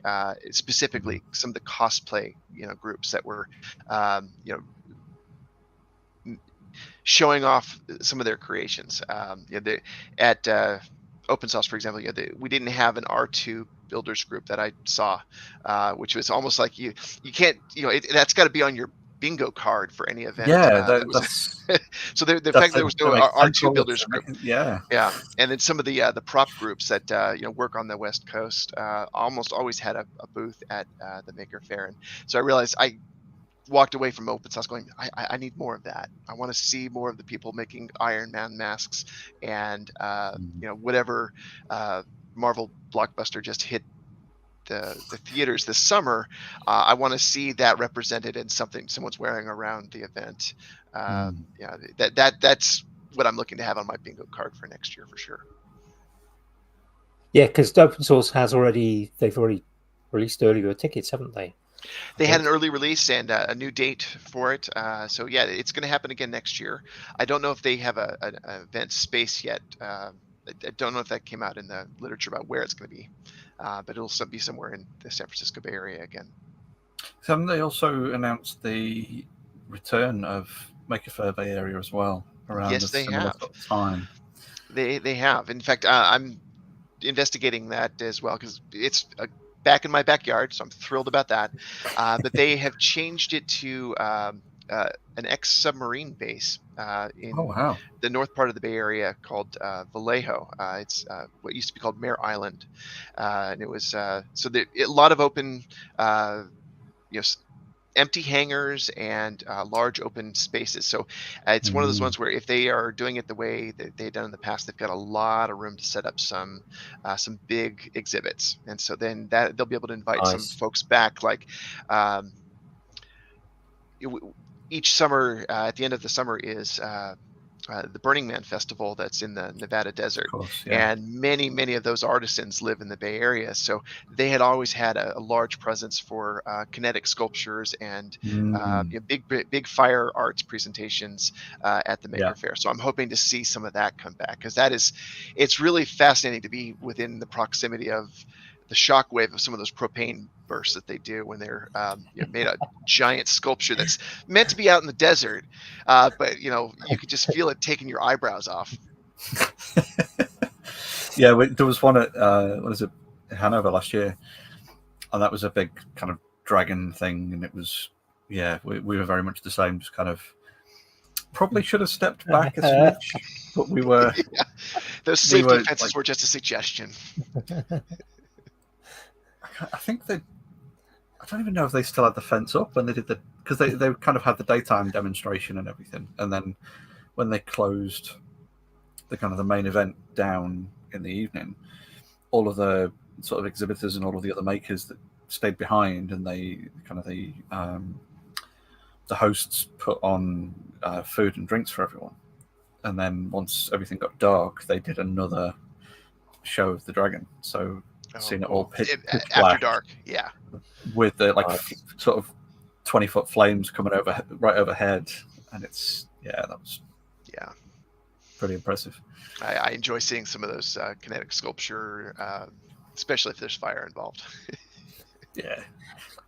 S2: specifically some of the cosplay groups that were showing off some of their creations. At Open Source, for example, we didn't have an R2 builders group that I saw, which was almost like you can't, that's got to be on your bingo card for any event.
S3: Yeah,
S2: so the fact that there was no R2 builders group.
S3: Yeah.
S2: And then some of the prop groups that work on the West Coast almost always had a booth at the Maker Faire, and so I realized I walked away from Open Source going, I need more of that. I want to see more of the people making Iron Man masks and whatever Marvel blockbuster just hit the theaters this summer. I want to see that represented in something someone's wearing around the event. That's what I'm looking to have on my bingo card for next year for sure.
S1: Yeah, because Open Source they've already released early bird tickets, haven't they?
S2: They had an early release and a new date for it. So yeah, it's going to happen again next year. I don't know if they have an event space yet. I don't know if that came out in the literature about where it's going to be, but it'll be somewhere in the San Francisco Bay Area again.
S3: Haven't they also announced the return of Maker Faire Bay Area as well around a similar sort of time?
S2: They have. In fact, I'm investigating that as well because it's back in my backyard, so I'm thrilled about that. But they have changed it to an ex-submarine base in the north part of the Bay Area called Vallejo. It's what used to be called Mare Island, and it was a lot of open, empty hangars and large open spaces. So it's one of those ones where if they are doing it the way that they've done in the past, they've got a lot of room to set up some big exhibits, and so then that they'll be able to invite some
S1: Nice.
S2: folks back, like. Each summer, at the end of the summer, is the Burning Man Festival that's in the Nevada desert.
S3: Of course, yeah.
S2: And many of those artisans live in the Bay Area. So they had always had a large presence for kinetic sculptures and big fire arts presentations at the Maker Faire. So I'm hoping to see some of that come back, because it's really fascinating to be within the proximity of the shockwave of some of those propane bursts that they do when they're made a giant sculpture that's meant to be out in the desert, but you could just feel it taking your eyebrows off.
S3: Yeah, there was one at Hanover last year, and that was a big kind of dragon thing, and it was we were very much the same, just kind of probably should have stepped back a smidge, but we were.
S2: Those safety fences were just a suggestion.
S3: I think I don't even know if they still had the fence up when they did because they kind of had the daytime demonstration and everything, and then when they closed the main event down in the evening, all of the sort of exhibitors and all of the other makers that stayed behind, and the hosts put on food and drinks for everyone, and then once everything got dark, they did another show of the dragon. So. Seeing it all pitch
S2: after
S3: black,
S2: dark,
S3: with the sort of 20-foot flames coming right overhead, and that was pretty impressive.
S2: I enjoy seeing some of those kinetic sculpture, especially if there's fire involved.
S3: Yeah,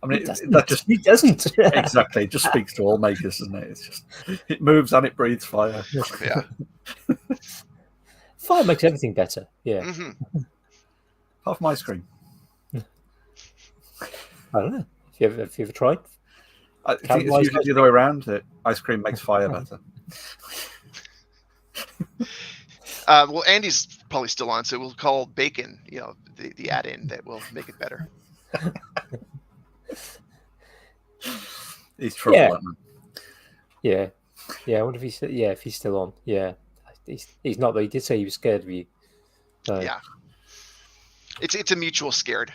S3: I mean
S1: it doesn't
S3: exactly. It just speaks to all makers, doesn't it? It's just it moves and it breathes fire.
S2: Yeah,
S1: fire makes everything better. Yeah.
S2: Mm-hmm.
S3: Apart from ice cream.
S1: I don't know. Have you ever tried?
S3: It's usually the other way around. That ice cream makes fire better.
S2: Well, Andy's probably still on, so we'll call bacon, the add-in that will make it better.
S3: He's trouble.
S1: Yeah. I wonder if he's still on. Yeah, he's not. Though he did say he was scared of you. So.
S2: Yeah. It's a mutual scared.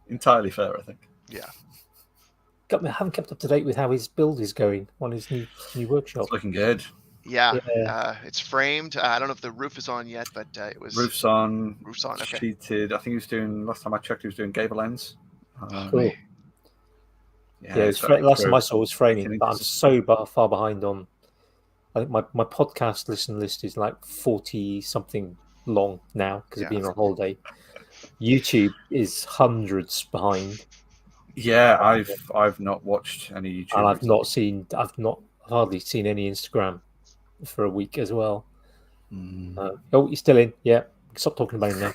S3: Entirely fair, I think.
S2: Yeah.
S1: I haven't kept up to date with how his build is going on his new workshop.
S3: It's looking good.
S2: Yeah. It's framed. I don't know if the roof is on yet, but it was.
S3: Roof's on.
S2: Okay.
S3: Sheeted. I think he was doing. Last time I checked, he was doing gable ends.
S1: Cool. Last time I saw was framing, but I'm so far behind on. I think my podcast listen list is like 40 something long now because of being on holiday. YouTube is hundreds behind.
S3: Yeah, I've not watched any YouTube,
S1: and I've hardly seen any Instagram for a week as well. You're still in? Yeah, stop talking about him now.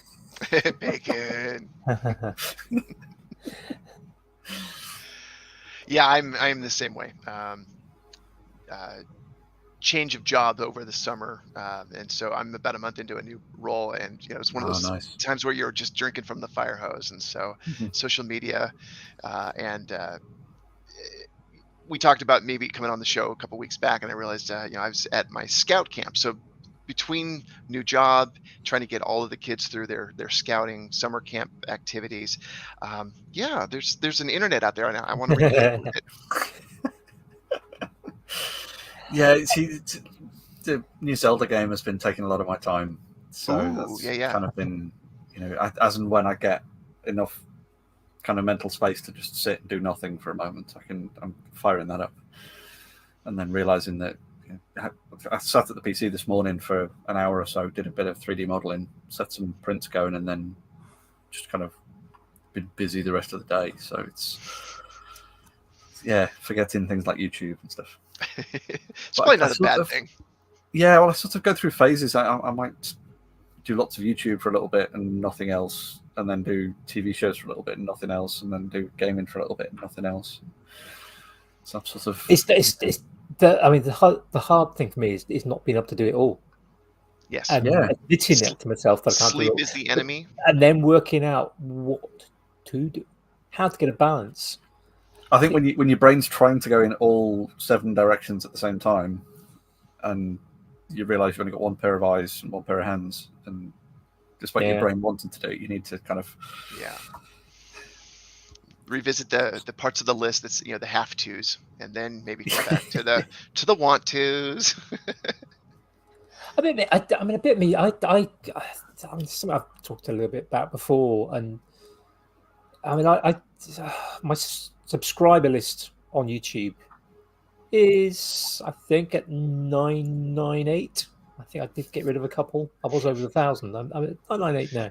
S2: Bacon. Yeah, I'm the same way. Change of job over the summer, and so I'm about a month into a new role, and it's one of those times where you're just drinking from the fire hose, and so social media, and we talked about maybe coming on the show a couple weeks back, and I realized I was at my scout camp, so between new job, trying to get all of the kids through their scouting summer camp activities, there's an internet out there, and I want to read it.
S3: Yeah, the new Zelda game has been taking a lot of my time, so that's kind of been, as and when I get enough kind of mental space to just sit and do nothing for a moment, I'm firing that up, and then realizing that I sat at the PC this morning for an hour or so, did a bit of 3D modeling, set some prints going, and then just kind of been busy the rest of the day. So it's forgetting things like YouTube and stuff.
S2: It's probably not a bad thing.
S3: Yeah, well, I sort of go through phases. I might do lots of YouTube for a little bit and nothing else, and then do TV shows for a little bit and nothing else, and then do gaming for a little bit and nothing else. So I'm sort of.
S1: The hard thing for me is not being able to do it all.
S2: Yes.
S1: And admitting it to myself that I can't
S2: sleep
S1: do it.
S2: Is the enemy.
S1: And then working out what to do, how to get a balance.
S3: I think when your brain's trying to go in all 7 directions at the same time, and you realise you've only got one pair of eyes and one pair of hands, and despite your brain wanting to do it, you need to kind of
S2: revisit the parts of the list that's the have tos, and then maybe come back to the want tos.
S1: I mean, a bit me. Something I've talked a little bit about before, and I mean, my subscriber list on YouTube is, I think, at 998. I think I did get rid of a couple. I was over 1,000. I'm at 998 now,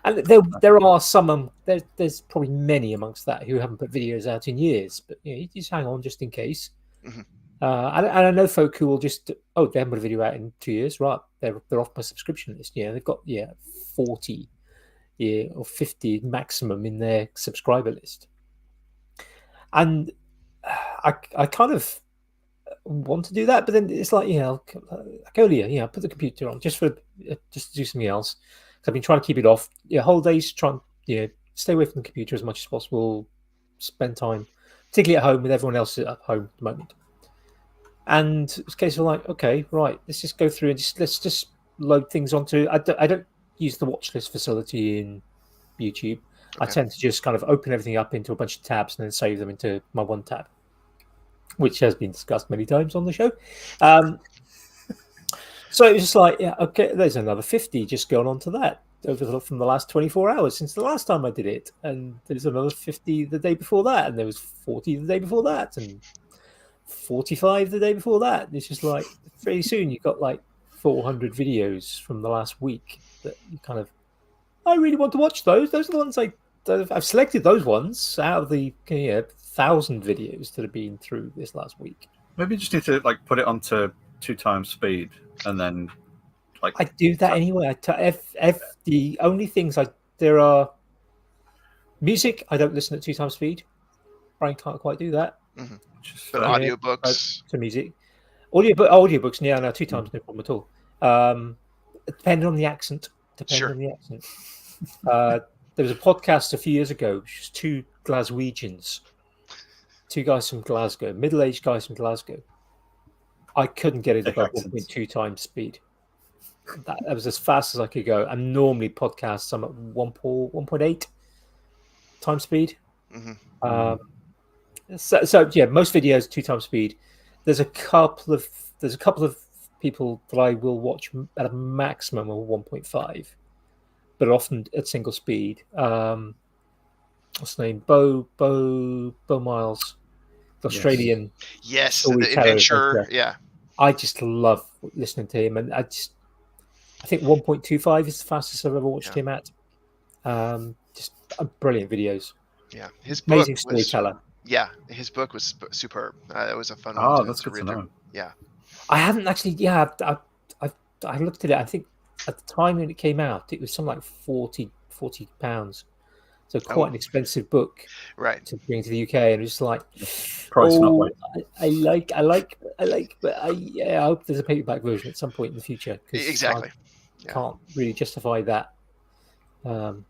S1: and there are some. There's probably many amongst that who haven't put videos out in years. But you just hang on just in case.
S2: Mm-hmm.
S1: And I know folk who will just they haven't put a video out in 2 years, right? They're off my subscription list. They've got 40 or 50 maximum in their subscriber list, and I kind of want to do that, but then it's like like earlier, put the computer on just to do something else. So I've been trying to keep it off. Holidays, try and stay away from the computer as much as possible. Spend time, particularly at home with everyone else at home at the moment. And it's a case of like, okay, right, let's just go through and let's just load things onto. I don't use the watch list facility in YouTube. Okay. I tend to just kind of open everything up into a bunch of tabs and then save them into my one tab, which has been discussed many times on the show. So it was just like, okay, there's another 50 just going on to that from the last 24 hours since the last time I did it. And there's another 50 the day before that. And there was 40 the day before that. And 45 the day before that. It's just like, pretty soon you've got like 400 videos from the last week that you kind of, I really want to watch those. Those are the ones I've selected those ones out of the 1,000 videos that have been through this last week.
S3: Maybe you just need to put it onto 2 times speed, and then
S1: I do that anyway. The only things there are music. I don't listen at 2 times speed. Brian can't quite do that.
S2: Mm-hmm. But audiobooks
S1: to music, audiobooks. Yeah, no, 2 times no problem at all. Depending on the accent. There was a podcast a few years ago, which was 2 Glaswegians, 2 guys from Glasgow, middle-aged guys from Glasgow. I couldn't get it above 1.2 times speed. That was as fast as I could go. And normally podcasts, I'm at 1.8 times speed.
S2: Mm-hmm.
S1: So most videos 2 times speed. There's a couple of people that I will watch at a maximum of 1.5. But often at single speed. What's the name? Bo Miles, the Australian.
S2: Yes, the adventure. Yeah.
S1: I just love listening to him, and I think 1.25 is the fastest I've ever watched him at. Just brilliant videos.
S2: Yeah, his
S1: amazing
S2: book
S1: storyteller.
S2: His book was superb. It was a fun one.
S3: Oh, that's good to know.
S2: Yeah,
S1: I haven't actually. Yeah, I looked at it. I think at the time when it came out, it was something like £40. So quite an expensive book,
S2: right?
S1: To bring to the UK, and it's like,
S3: price not right.
S1: I like, but I hope there's a paperback version at some point in the future.
S2: Exactly.
S1: Can't really justify that. But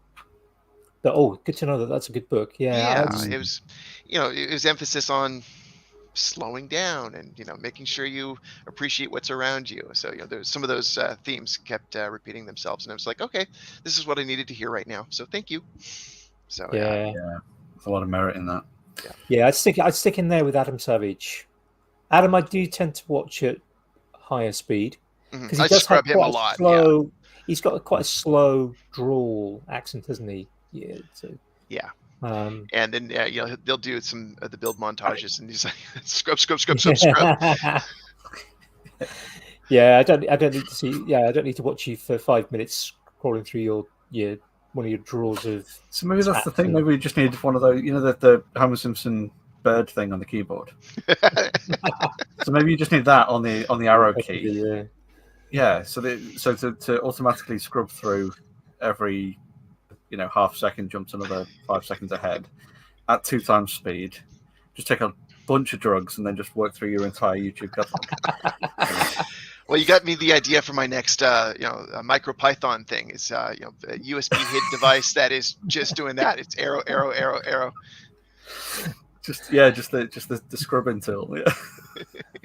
S1: good to know that that's a good book.
S2: Yeah, it was, it was emphasis on slowing down and making sure you appreciate what's around you. So there's some of those themes kept repeating themselves, and I was like, okay, this is what I needed to hear right now. So thank you. So
S3: yeah, there's a lot of merit in that.
S1: Yeah, I'd stick in there with Adam Savage. Adam, I do tend to watch at higher speed
S2: because he does have him a lot.
S1: Slow, he's got quite a slow drawl accent, hasn't he? Yeah. So,
S2: yeah. And then they'll do some of the build montages, and he's like scrub.
S1: Yeah, I don't need to see. Yeah, I don't need to watch you for 5 minutes scrolling through your one of your drawers of.
S3: So maybe that's the thing. Maybe we just need one of those. The Homer Simpson bird thing on the keyboard. So maybe you just need that on the arrow key. Yeah. So to automatically scrub through every half second, jumps another 5 seconds ahead at 2 times speed. Just take a bunch of drugs and then just work through your entire YouTube catalog.
S2: Well, you got me the idea for my next, MicroPython thing. It's a USB hid device that is just doing that. It's arrow, arrow, arrow, arrow.
S3: Just the scrubbing tool. Yeah.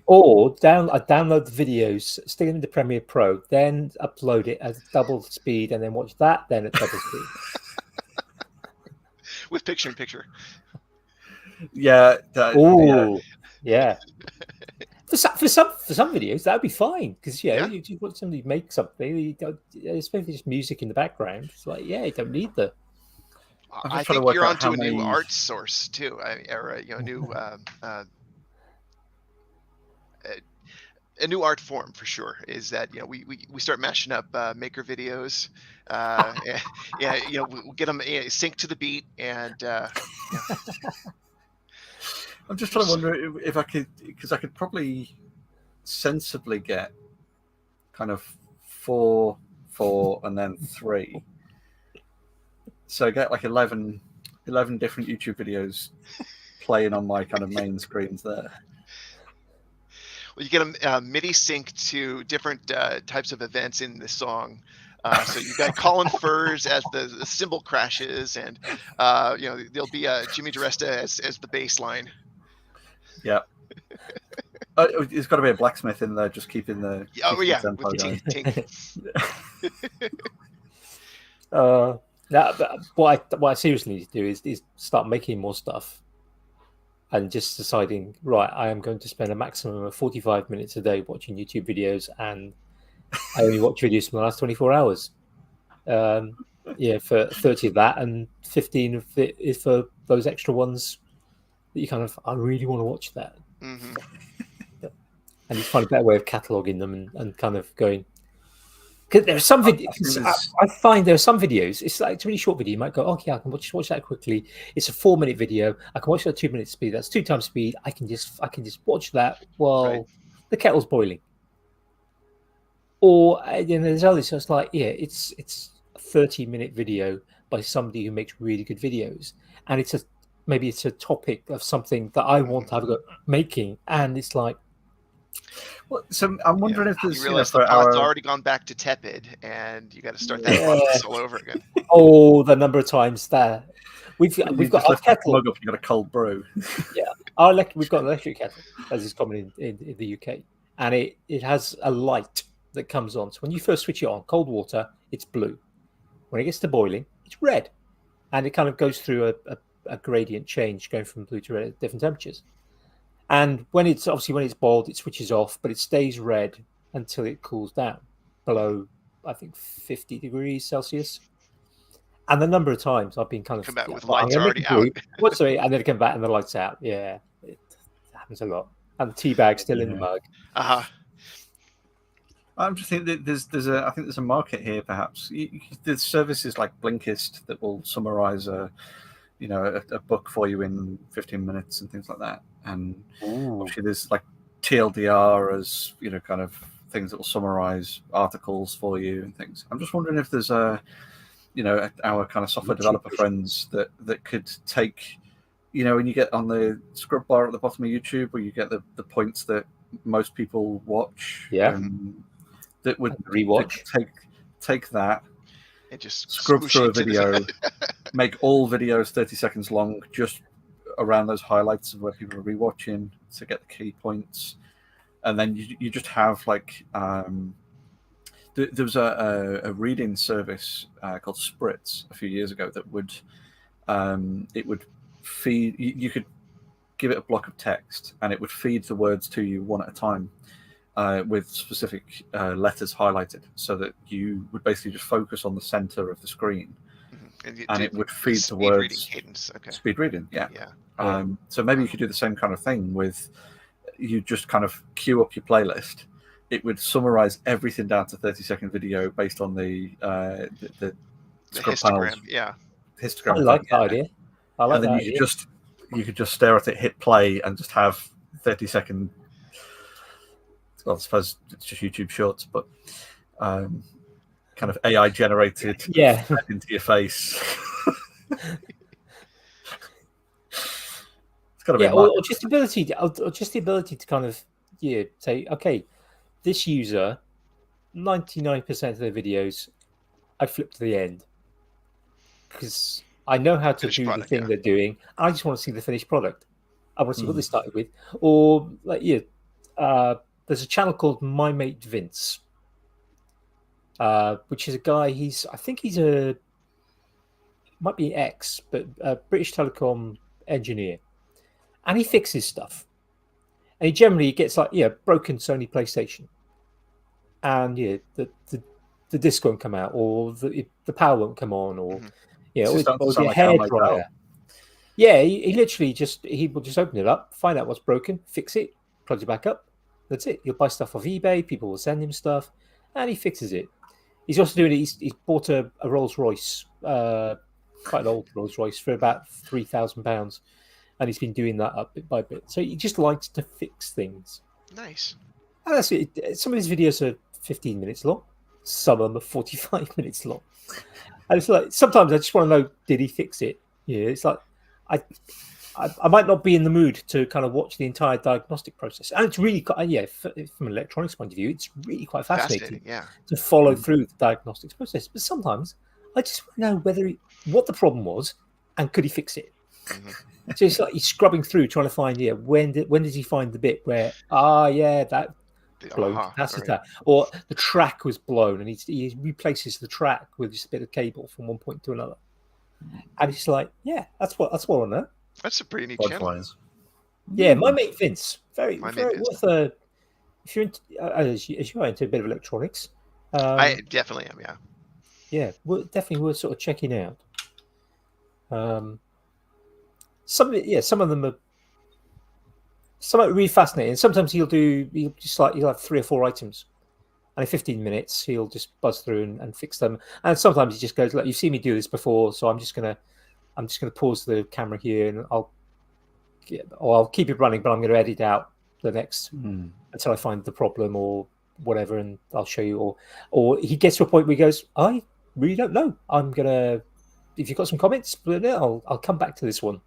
S1: Or download the videos, stick them into Premiere Pro, then upload it at double speed, and then watch that then at double speed.
S2: With picture-in-picture.
S3: Yeah.
S1: Oh, yeah. For some videos, that would be fine because you want somebody to make something. You don't, especially just music in the background. It's like, you don't need the.
S2: I think you're onto a new art source too, a new art form for sure. Is that we start mashing up maker videos, we'll get them sync to the beat, and
S3: I'm just trying to wonder if I could, because I could probably sensibly get kind of 4, and then 3. So I get like 11 different YouTube videos playing on my kind of main screens there.
S2: Well, you get them MIDI sync to different types of events in the song. So you got Colin Furs as the cymbal crashes, and there'll be Jimmy DiResta as the bass line.
S3: Yeah. There's got to be a blacksmith in there just keeping the tempo
S2: with
S3: going.
S1: But what I seriously need to do is start making more stuff, and just deciding, right, I am going to spend a maximum of 45 minutes a day watching YouTube videos, and I only watch videos from the last 24 hours. For 30 of that, and 15 of it is for those extra ones that you kind of, I really want to watch that.
S2: Mm-hmm.
S1: And you find a better way of cataloging them and kind of going. Because there are some videos. I find there are some videos. It's like, it's a really short video. You might go, okay, I can watch that quickly. It's a 4-minute video. I can watch that at 2 minutes speed. That's 2 times speed. I can just watch that while the kettle's boiling. Or there's others. So it's like, it's a 30-minute video by somebody who makes really good videos, and maybe it's a topic of something that I want to have a go making, and it's like.
S3: Well, so I'm wondering if there's
S2: you realize the pot's already gone back to tepid, and you got to start that process all over again.
S1: Oh, the number of times that we've got our kettle.
S3: Mug up, you got a cold brew.
S1: Yeah, we've got an electric kettle, as is common in the UK, and it has a light that comes on. So when you first switch it on, cold water, it's blue. When it gets to boiling, it's red, and it kind of goes through a gradient change, going from blue to red at different temperatures. And when it's boiled, it switches off, but it stays red until it cools down below, I think, 50 degrees Celsius. And the number of times I've been kind of
S2: come back with lights already out.
S1: And then come back and the lights out. Yeah, it happens a lot. And the tea bag still in the mug.
S3: I'm just thinking that there's a market here. Perhaps there's services like Blinkist that will summarize a book for you in 15 minutes and things like that. And obviously there's like TLDR as, kind of things that will summarize articles for you and things. I'm just wondering if there's our kind of software developer friends that could take, when you get on the scrub bar at the bottom of YouTube where you get the points that most people watch.
S1: Yeah.
S3: That would
S1: rewatch.
S3: Take that.
S2: And just
S3: scrub through a video, make all videos 30 seconds long, just around those highlights of where people are rewatching to get the key points, and then you just have like there was a reading service called Spritz a few years ago that would it would feed you could give it a block of text and it would feed the words to you one at a time. With specific letters highlighted, so that you would basically just focus on the center of the screen, and it would feed the words.
S2: Reading cadence. Okay.
S3: Speed reading, yeah. So maybe you could do the same kind of thing with you just kind of queue up your playlist. It would summarize everything down to 30-second video based on the
S2: histogram.
S3: Histogram.
S1: I like that idea.
S3: And then you could just stare at it, hit play, and just have 30-second. Well, I suppose it's just YouTube Shorts, but kind of AI generated into your face. It's got to be
S1: or just the ability to kind of say, okay, this user, 99% of their videos, I flip to the end because I know how to
S2: Finished
S1: do the
S2: product,
S1: thing
S2: yeah.
S1: they're doing. I just want to see the finished product. I want to see what they started with. Or like there's a channel called My Mate Vince, which is a guy. I think he's might be ex, but a British Telecom engineer, and he fixes stuff. And he generally gets like broken Sony PlayStation, and the disc won't come out, or the power won't come on, or
S3: This is starting to
S1: or
S3: sound
S1: the
S3: like our
S1: hair
S3: mate
S1: dryer.
S3: Al.
S1: Yeah, he literally he will just open it up, find out what's broken, fix it, plugs it back up. That's it. He'll buy stuff off eBay. People will send him stuff, and he fixes it. He's also doing it. He's bought a Rolls Royce, quite an old Rolls Royce, for about £3,000, and he's been doing that up bit by bit. So he just likes to fix things.
S2: Nice.
S1: And that's it. Some of his videos are 15 minutes long. Some of them are 45 minutes long. And it's like sometimes I just want to know, did he fix it? Yeah, it's like I might not be in the mood to kind of watch the entire diagnostic process. And it's really, from an electronics point of view, it's really quite fascinating
S2: Yeah.
S1: to follow through the diagnostics process. But sometimes I just want to know what the problem was and could he fix it? So it's like he's scrubbing through trying to find, when did he find the bit where, that blown capacitor, right, or the track was blown, and he replaces the track with just a bit of cable from one point to another. And it's like, that's what I know.
S2: That's a pretty neat channel.
S1: Yeah, My Mate Vince, very worth a. If you're into, as you are into a bit of electronics,
S2: I definitely am. Yeah.
S1: Yeah, definitely worth sort of checking out. Some of them are really fascinating. Sometimes he'll have 3 or 4 items, and in 15 minutes he'll just buzz through and fix them. And sometimes he just goes, "Look, you've seen me do this before, so I'm just gonna pause the camera here, and I'll keep it running, but I'm going to edit out the next until I find the problem or whatever, and I'll show you." Or he gets to a point where he goes, "I really don't know. I'm gonna. If you've got some comments, I'll come back to this one."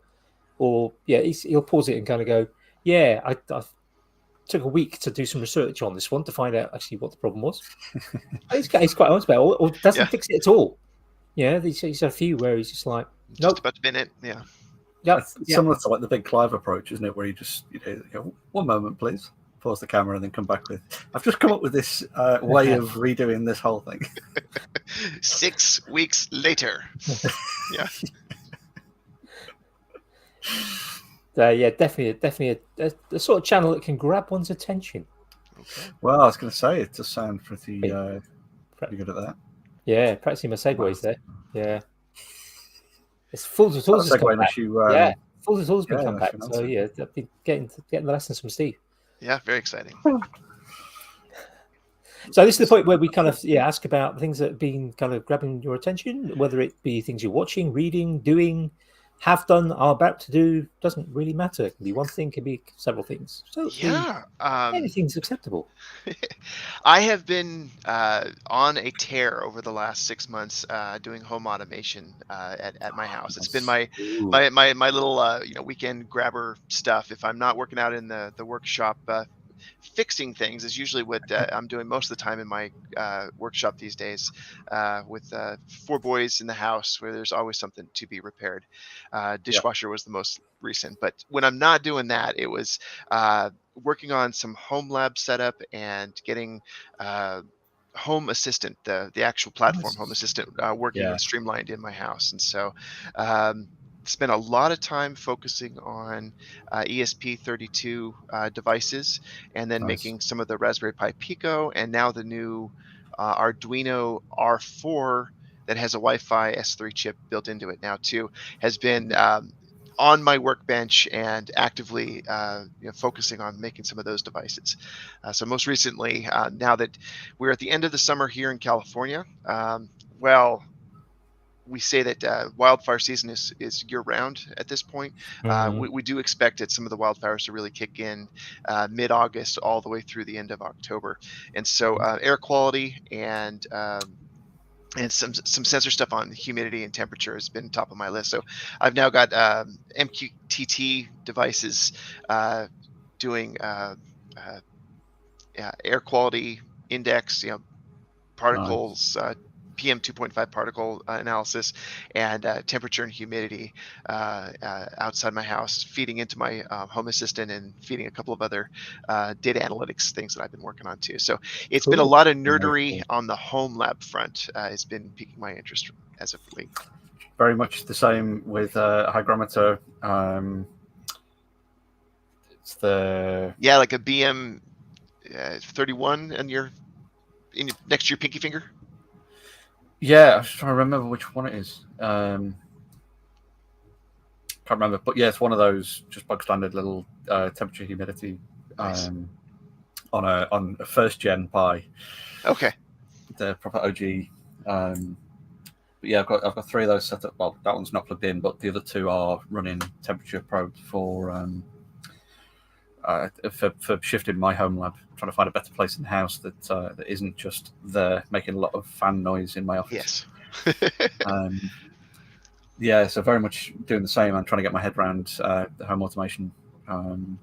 S1: Or he'll pause it and kind of go, "Yeah, I took a week to do some research on this one to find out actually what the problem was." He's quite honest about it, or doesn't fix it at all. Yeah, he's had a few where he's just like,
S2: "Nope, just about to bin it." Yeah.
S3: It's similar to like the Big Clive approach, isn't it? Where you just go, "One moment, please." Pause the camera and then come back with, "I've just come up with this way of redoing this whole thing."
S2: 6 weeks later. Yeah.
S1: Definitely a sort of channel that can grab one's attention.
S2: Okay.
S3: Well, I was going to say it does sound pretty good at that.
S1: Yeah, practicing my segues there. Yeah, it's full of tools. Full of tools been come back. So I've been getting the lessons from Steve.
S2: Yeah, very exciting.
S1: So this is the point where we kind of ask about things that have been kind of grabbing your attention, whether it be things you're watching, reading, doing, have done, are about to do. Doesn't really matter. It can be one thing, can be several things. So anything's acceptable.
S2: I have been on a tear over the last 6 months doing home automation at my house. It's been my little weekend grabber stuff. If I'm not working out in the workshop fixing things is usually what I'm doing most of the time in my workshop these days with 4 boys in the house where there's always something to be repaired. Dishwasher was the most recent, but when I'm not doing that, it was working on some home lab setup and getting Home Assistant, the actual platform Home Assistant working and streamlined in my house. And so spent a lot of time focusing on ESP32 devices, and then making some of the Raspberry Pi Pico, and now the new Arduino R4 that has a Wi-Fi S3 chip built into it now too, has been on my workbench and actively focusing on making some of those devices. So most recently, now that we're at the end of the summer here in California, we say that wildfire season is year-round at this point. We do expect that some of the wildfires to really kick in mid-August all the way through the end of October. And so air quality and some sensor stuff on humidity and temperature has been top of my list. So I've now got MQTT devices doing air quality index, particles, PM 2.5 particle analysis, and temperature and humidity outside my house, feeding into my Home Assistant and feeding a couple of other data analytics things that I've been working on too. So it's been a lot of nerdery on the home lab front. It's been piquing my interest as of late.
S3: Very much the same with hygrometer. It's
S2: like a BM 31 next to your pinky finger.
S3: Yeah, I was trying to remember which one it is. Can't remember, but yeah, it's one of those just bog standard little temperature humidity
S2: Nice.
S3: on a first gen Pi.
S2: Okay.
S3: The proper OG. But yeah, I've got 3 of those set up. Well, that one's not plugged in, but the other 2 are running temperature probes for shifting my home lab. Trying to find a better place in the house that isn't just there making a lot of fan noise in my office.
S2: Yes.
S3: Yeah, so very much doing the same. I'm trying to get my head around the home automation and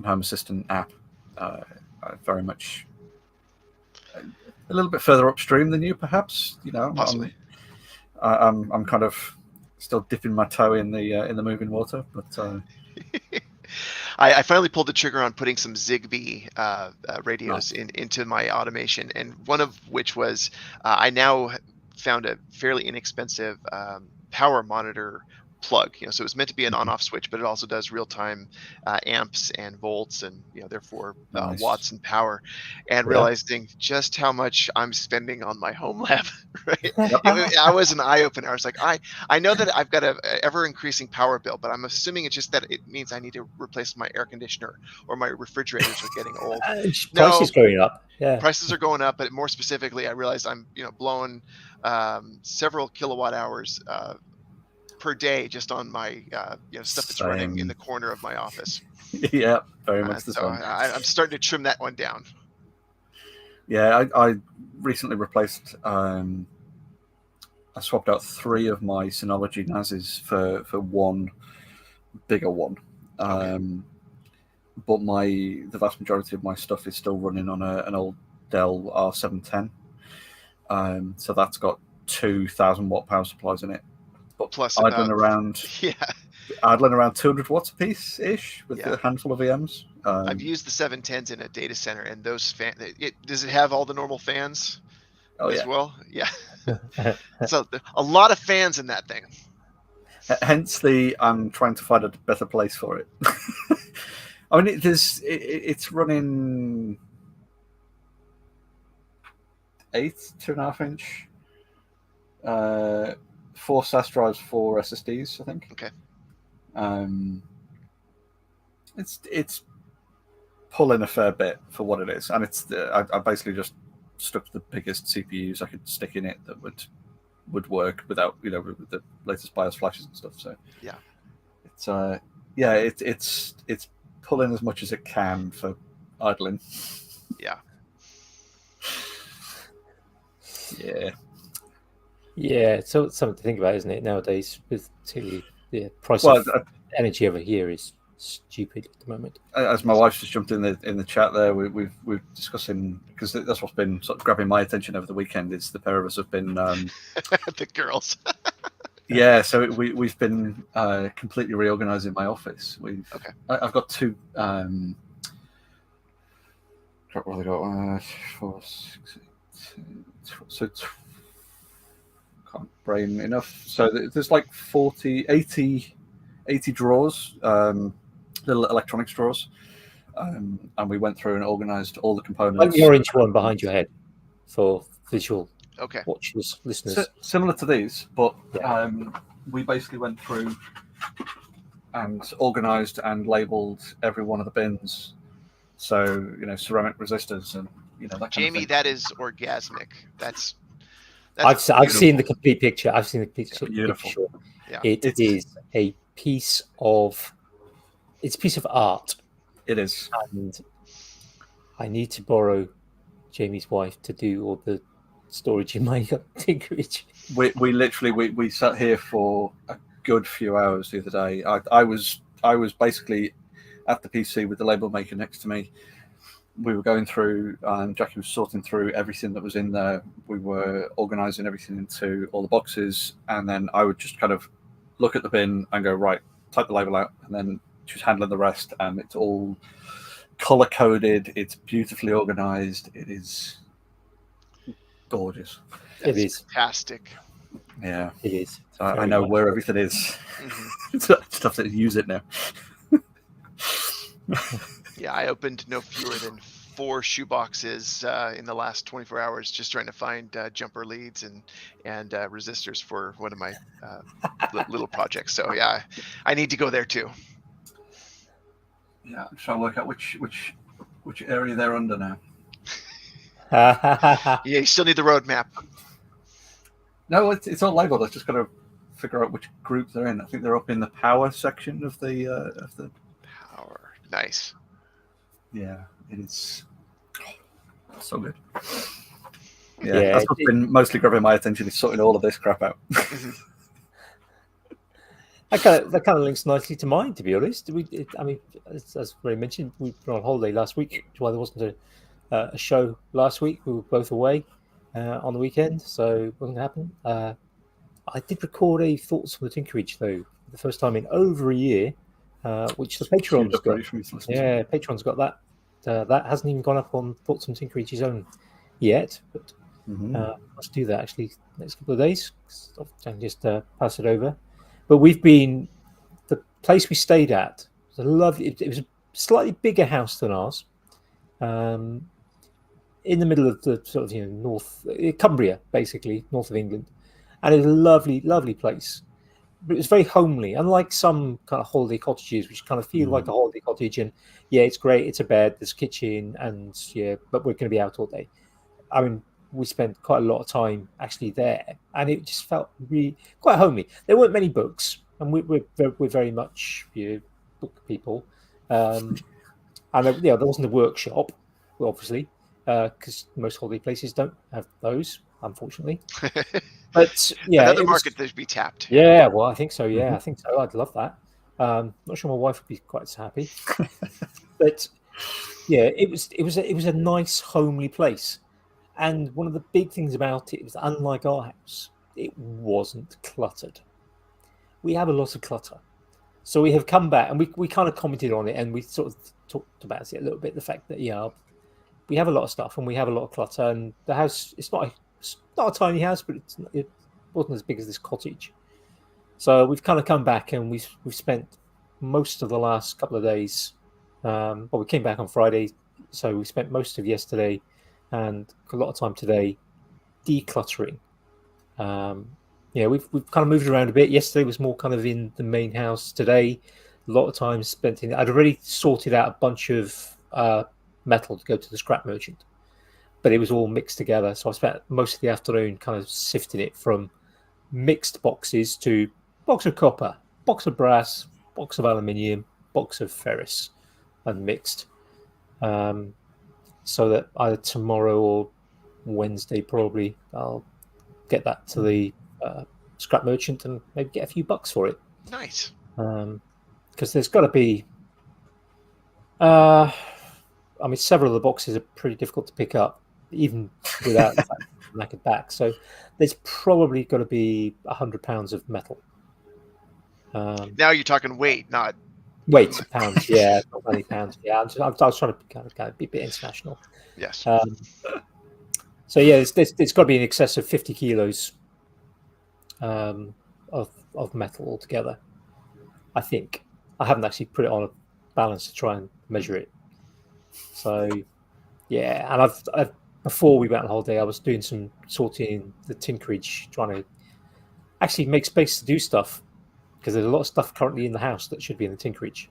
S3: Home Assistant app. Very much a little bit further upstream than you, perhaps.
S2: Possibly.
S3: I'm kind of still dipping my toe in the moving water, but
S2: I finally pulled the trigger on putting some Zigbee radios
S3: Nice.
S2: into my automation, and one of which was I now found a fairly inexpensive power monitor plug. So it was meant to be an on-off switch, but it also does real-time amps and volts, and therefore
S3: Nice.
S2: watts and power. And realizing just how much I'm spending on my home lab, right? I was an eye opener. I was like, I know that I've got a ever increasing power bill, but I'm assuming it's just that it means I need to replace my air conditioner or my refrigerators are getting old.
S1: Prices going up. Yeah,
S2: prices are going up, but more specifically, I realized I'm blowing several kilowatt hours per day just on my stuff that's running in the corner of my office.
S3: Yeah, very much the
S2: so
S3: same.
S2: I'm starting to trim that one down.
S3: Yeah, I recently replaced. I swapped out 3 of my Synology NASs for one bigger one. But the vast majority of my stuff is still running on an old Dell R710. So that's got 2,000 watt power supplies in it. But
S2: plus
S3: idling around 200 watts a piece ish with a handful of VMs.
S2: I've used the 710s in a data center, and those does it have all the normal fans as well? Yeah. So a lot of fans in that thing.
S3: Hence I'm trying to find a better place for it. I mean, it's running 8 2.5 inch. 4 SAS drives, 4 SSDs, I think.
S2: Okay.
S3: It's pulling a fair bit for what it is, and I basically just stuck the biggest CPUs I could stick in it that would work without with the latest BIOS flashes and stuff. So it's pulling as much as it can for idling.
S2: Yeah.
S1: Yeah, so something to think about, isn't it, nowadays? With the price of energy over here is stupid at the moment.
S3: As my wife's just jumped in the chat there, we're discussing, because that's what's been sort of grabbing my attention over the weekend. Is the pair of us have been
S2: the girls.
S3: Yeah, so we've been completely reorganizing my office. I've got 2. What have I got? 4, 6, 8, so. Can't brain enough. So there's like 80 drawers, little electronics drawers, and we went through and organized all the components.
S1: Like the orange one behind your head for visual watchers, listeners.
S3: Similar to these, but we basically went through and organized and labeled every one of the bins. So ceramic resistors and that kind
S2: Jamie,
S3: of thing.
S2: that is orgasmic. That's
S1: I've seen the complete picture. I've seen the picture.
S3: Beautiful.
S1: Yeah. It's a piece of art.
S3: It is.
S1: And I need to borrow Jamie's wife to do all the storage in my tinkerage.
S3: We literally sat here for a good few hours the other day. I was basically at the PC with the label maker next to me, we were going through, Jackie was sorting through everything that was in there. We were organising everything into all the boxes, and then I would just kind of look at the bin and go, right, type the label out, and then she's handling the rest, and it's all colour-coded, it's beautifully organised, it is gorgeous.
S2: That's
S1: it is
S2: fantastic.
S3: Yeah.
S1: It is.
S3: I know
S1: much
S3: where
S1: so.
S3: everything is.
S2: Mm-hmm.
S3: So I just have to use it now.
S2: Yeah, I opened no fewer than 4 shoe boxes in the last 24 hours, just trying to find jumper leads and resistors for one of my little projects. So yeah, I need to go there too.
S3: Yeah, I'm trying to work out which area they're under now.
S2: Yeah, you still need the roadmap.
S3: No, it's all labeled. I just got to figure out which group they're in. I think they're up in the power section of the
S2: Power, nice.
S3: Yeah, it is so good.
S1: Yeah,
S3: that's what's been mostly grabbing my attention, is sorting all of this crap out.
S2: Mhm.
S1: That kind of links nicely to mine, to be honest. I mean, as Ray mentioned, we were on holiday last week, which is why there wasn't a show last week. We were both away on the weekend, so it wasn't going to happen. I did record a Thoughts from the Tinkerage, though, for the first time in over a year, which the Patreon's got. Yeah, Patreon's got that. That hasn't even gone up on Thoughts from Tinkerage's own yet, but let's do that actually next couple of days. I can just pass it over. But the place we stayed at was a lovely. It was a slightly bigger house than ours, in the middle of the sort of north Cumbria, basically north of England, and it was a lovely, lovely place. But it was very homely, unlike some kind of holiday cottages, which kind of feel like a holiday cottage. And yeah, it's great. It's a bed, there's a kitchen, and yeah, but we're going to be out all day. I mean, we spent quite a lot of time actually there, and it just felt really quite homely. There weren't many books, and we're very much book people, and there wasn't a workshop, obviously, because most holiday places don't have those, unfortunately. But yeah,
S2: another market that should be tapped.
S1: Yeah, well, I think so. Yeah, I think so. I'd love that. Not sure my wife would be quite so happy, but yeah, it was a nice homely place. And one of the big things about it was, unlike our house, it wasn't cluttered. We have a lot of clutter. So we have come back, and we kind of commented on it, and we sort of talked about it a little bit, the fact that, we have a lot of stuff and we have a lot of clutter, and the house, it's not a tiny house, but it wasn't as big as this cottage. So we've kind of come back, and we've spent most of the last couple of days, we came back on Friday, so we spent most of yesterday and a lot of time today decluttering. We've kind of moved around a bit. Yesterday was more kind of in the main house. Today, a lot of time spent in. I'd already sorted out a bunch of metal to go to the scrap merchant, but it was all mixed together. So I spent most of the afternoon kind of sifting it from mixed boxes to box of copper, box of brass, box of aluminium, box of ferrous, and mixed. So that either tomorrow or Wednesday, probably, I'll get that to the scrap merchant and maybe get a few bucks for it.
S2: Nice.
S1: Because there's got to be. Several of the boxes are pretty difficult to pick up, even without knackered back. So there's probably got to be £100 of metal.
S2: Now you're talking weight, not
S1: weight pounds. Yeah, not many pounds. Yeah, I was trying to kind of be a bit international.
S2: Yes.
S1: So yeah, it's got to be in excess of 50 kilos of metal altogether. I think I haven't actually put it on a balance to try and measure it. So yeah, and I've before we went on holiday, I was doing some sorting in the tinkerage, trying to actually make space to do stuff, because there's a lot of stuff currently in the house that should be in the tinkerage,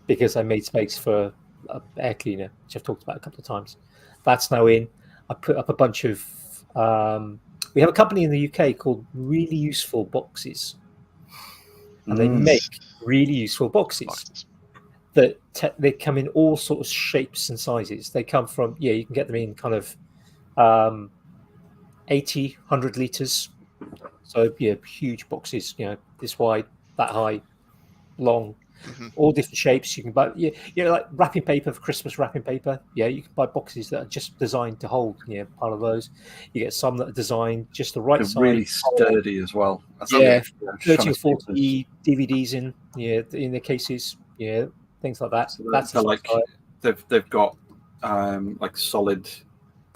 S1: because I made space for an air cleaner, which I've talked about a couple of times. That's now in. I put up a bunch of. We have a company in the UK called Really Useful Boxes, and they make really useful boxes. That they come in all sorts of shapes and sizes. They come from, you can get them in kind of 80, 100 litres. So huge boxes, this wide, that high, long. all different shapes. You can buy, like wrapping paper for Christmas wrapping paper. Yeah, you can buy boxes that are just designed to hold, part of those. You get some that are designed just the right
S3: They're
S1: size.
S3: really sturdy as well.
S1: Yeah, 30 or 40 DVDs in the cases. Yeah, things like that.
S3: So
S1: That's
S3: like they've got like solid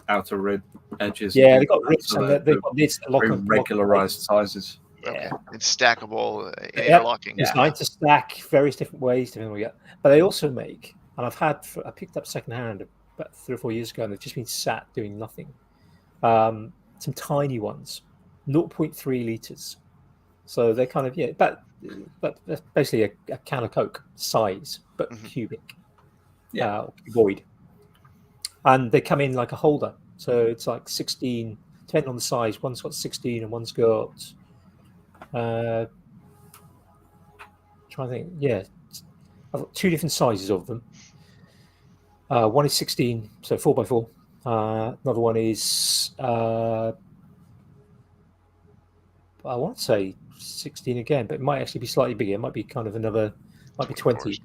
S3: outer rib edges.
S1: Yeah, they've got ribs
S3: so
S1: and they've got lids that lock
S3: very
S1: on.
S3: regularized sizes.
S1: Yeah.
S2: Okay. And stackable,
S1: interlocking.
S2: Yeah.
S1: Designed to stack various different ways, depending on what you get. But they also make, and I picked up secondhand about 3 or 4 years ago, and they've just been sat doing nothing. Some tiny ones, 0.3 liters. So they're kind of but basically a can of Coke size, but cubic, cuboid. And they come in like a holder, so it's like 16, depending on the size. One's got 16, and one's got. Trying to think, I've got 2 different sizes of them. One is 16, so 4x4. Another one is I want to say 16 again, but it might actually be slightly bigger. It might be kind of might be 20.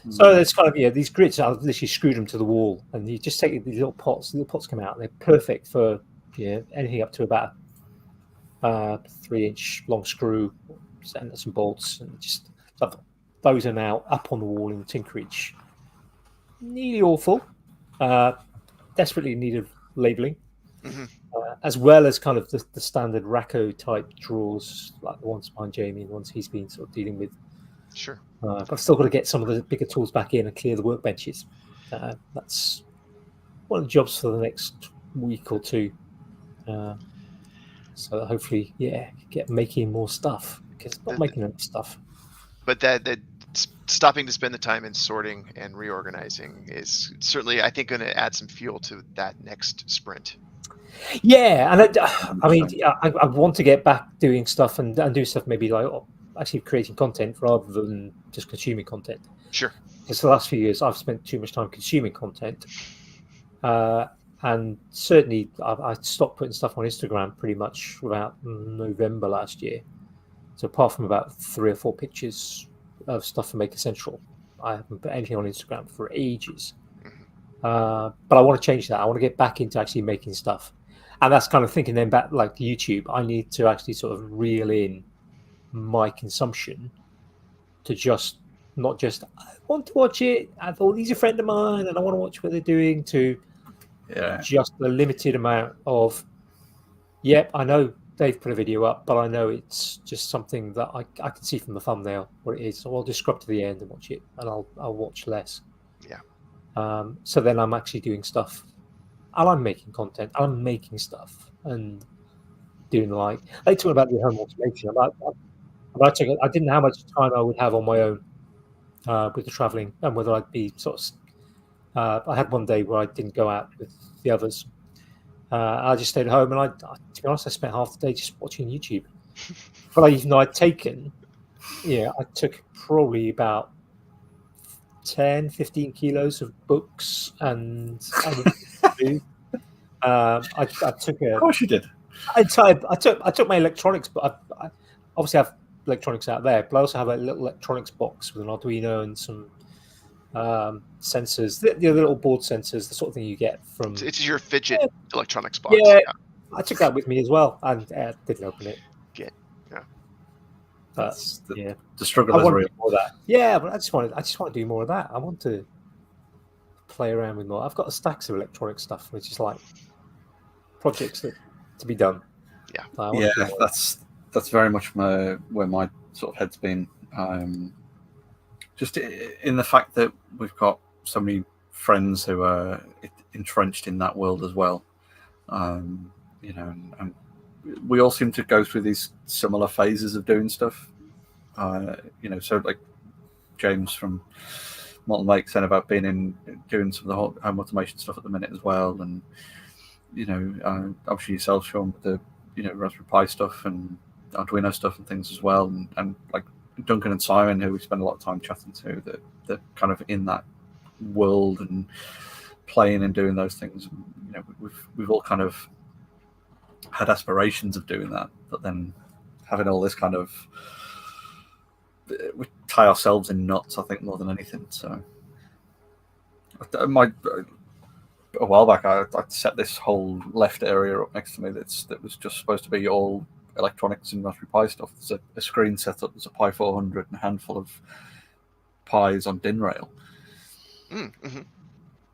S1: So it's kind of these grids. I've literally screwed them to the wall, and you just take these little pots. The little pots come out. And they're perfect for anything up to about 3-inch long screw, and some bolts, and just those are now up on the wall in Tinkerage. Nearly awful. Desperately needed labelling, as well as kind of the standard Racco type drawers, like the ones behind Jamie and the ones he's been sort of dealing with.
S2: Sure.
S1: But I've still got to get some of the bigger tools back in and clear the workbenches. That's one of the jobs for the next week or two. So hopefully, get making more stuff, because it's not making enough stuff.
S2: But that stopping to spend the time in sorting and reorganizing is certainly, I think, going to add some fuel to that next sprint.
S1: Yeah, and I want to get back doing stuff and do stuff maybe like actually creating content rather than just consuming content.
S2: Sure.
S1: Because the last few years I've spent too much time consuming content. And certainly I stopped putting stuff on Instagram pretty much about November last year. So apart from about 3 or 4 pictures of stuff from Maker Central, I haven't put anything on Instagram for ages. But I want to change that. I want to get back into actually making stuff. And that's kind of thinking then back like YouTube. I need to actually sort of reel in my consumption to not just, I want to watch it. I thought he's a friend of mine and I want to watch what they're doing, to just a limited amount of, I know they've put a video up, but I know it's just something that I can see from the thumbnail what it is. So I'll just scrub to the end and watch it, and I'll watch less.
S2: Yeah.
S1: So then I'm actually doing stuff, and I'm making content. I'm making stuff and doing like talking about the home automation. I didn't know how much time I would have on my own with the traveling, and whether I'd be sort of. I had one day where I didn't go out with the others. I just stayed at home, and to be honest, I spent half the day just watching YouTube. But even though I'd taken, I took probably about 10, 15 kilos of books and food. I took
S3: Of course you did.
S1: I took my electronics, but I obviously have electronics out there, but I also have a little electronics box with an Arduino and some sensors, the little board sensors, the sort of thing you get from.
S2: It's your fidget electronics box.
S1: Yeah, I took that with me as well, and didn't open it.
S3: But the struggle is real.
S1: More of that. Yeah, but I just want to do more of that. I want to play around with more. I've got stacks of electronic stuff, which is like projects to be done.
S3: Yeah, that's very much where my sort of head's been. Just in the fact that we've got so many friends who are entrenched in that world as well, and we all seem to go through these similar phases of doing stuff. So like James from Molten Lake said about doing some of the home automation stuff at the minute as well, and obviously yourself, Sean, with the Raspberry Pi stuff and Arduino stuff and things as well, and like Duncan and Simon, who we spend a lot of time chatting to, that they're kind of in that world and playing and doing those things. We've all kind of had aspirations of doing that, but then having all this kind of, we're tie ourselves in knots, I think, more than anything. So, a while back, I set this whole left area up next to me that was just supposed to be all electronics and Raspberry Pi stuff. There's a screen set up, there's a Pi 400 and a handful of Pis on DIN rail.
S2: Mm-hmm.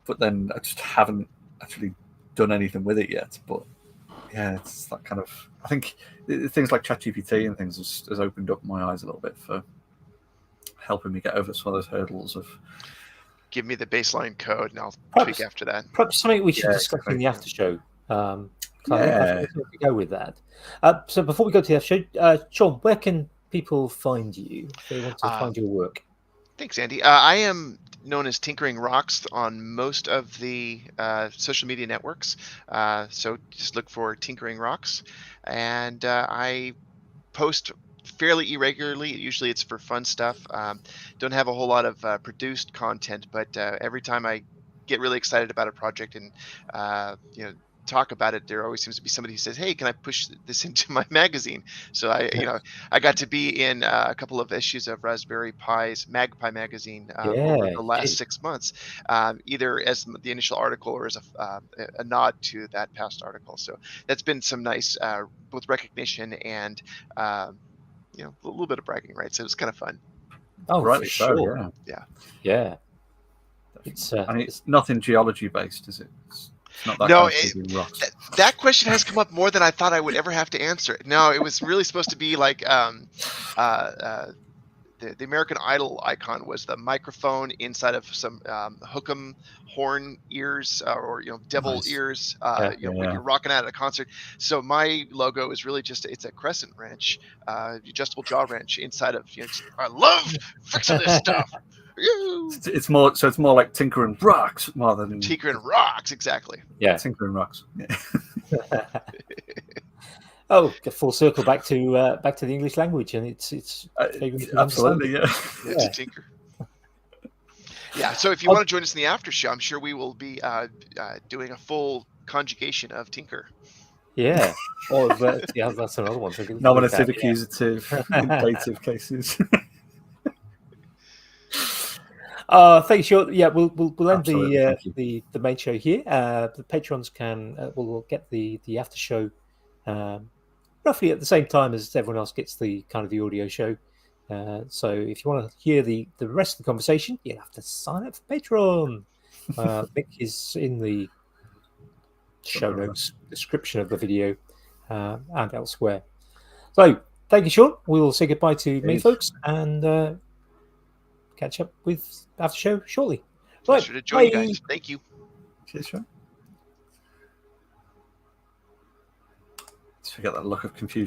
S3: But then I just haven't actually done anything with it yet. But yeah, it's that kind of... I think things like ChatGPT and things has opened up my eyes a little bit for helping me get over some of those hurdles of...
S2: Give me the baseline code and I'll tweak after that.
S1: Perhaps something we should discuss in the after show. I think we go with that. So before we go to the after show, Sean, where can people find you if they want to find your work?
S2: Thanks, Andy. I am known as Tinkering Rocks on most of the social media networks. So just look for Tinkering Rocks. And I post fairly irregularly. Usually it's for fun stuff. Don't have a whole lot of produced content, but every time I get really excited about a project and talk about it, there always seems to be somebody who says, "Hey, can I push this into my magazine?" So I got to be in a couple of issues of Raspberry Pi's Magpie magazine over the last 6 months, either as the initial article or as a nod to that past article. So that's been some nice both recognition and a little bit of bragging rights. So it was kind of fun.
S1: Oh,
S3: right,
S1: for sure.
S2: Yeah.
S3: It's nothing geology based, is it? It's not that
S2: no,
S3: kind of rocks.
S2: That question has come up more than I thought I would ever have to answer it. No, it was really supposed to be like the American Idol icon was the microphone inside of some hook'em horn ears or devil ears when you're rocking out at a concert. So my logo is really it's a crescent wrench, adjustable jaw wrench inside of I love fixing this stuff.
S3: It's more like Tinkering Rocks rather than
S2: Tinkering Rocks, exactly.
S1: Yeah,
S3: Tinkering Rocks. Yeah.
S1: Oh, full circle back to the English language, and it's
S3: absolutely, yeah.
S2: To tinker. Yeah. So if you want to join us in the after show, I'm sure we will be doing a full conjugation of tinker.
S1: Yeah. That's another one.
S3: Nominative, accusative, dative cases.
S1: Thanks, Sean. Yeah, we'll end the main show here. The patrons will get the after show roughly at the same time as everyone else gets the audio show. So if you want to hear the rest of the conversation, you'll have to sign up for Patreon. Link is in the show notes description of the video and elsewhere. So thank you, Sean. We'll say goodbye to me, folks, and catch up with after show shortly.
S2: Pleasure to join you guys. Thank you.
S3: Cheers, Sean. Forget that look of confusion.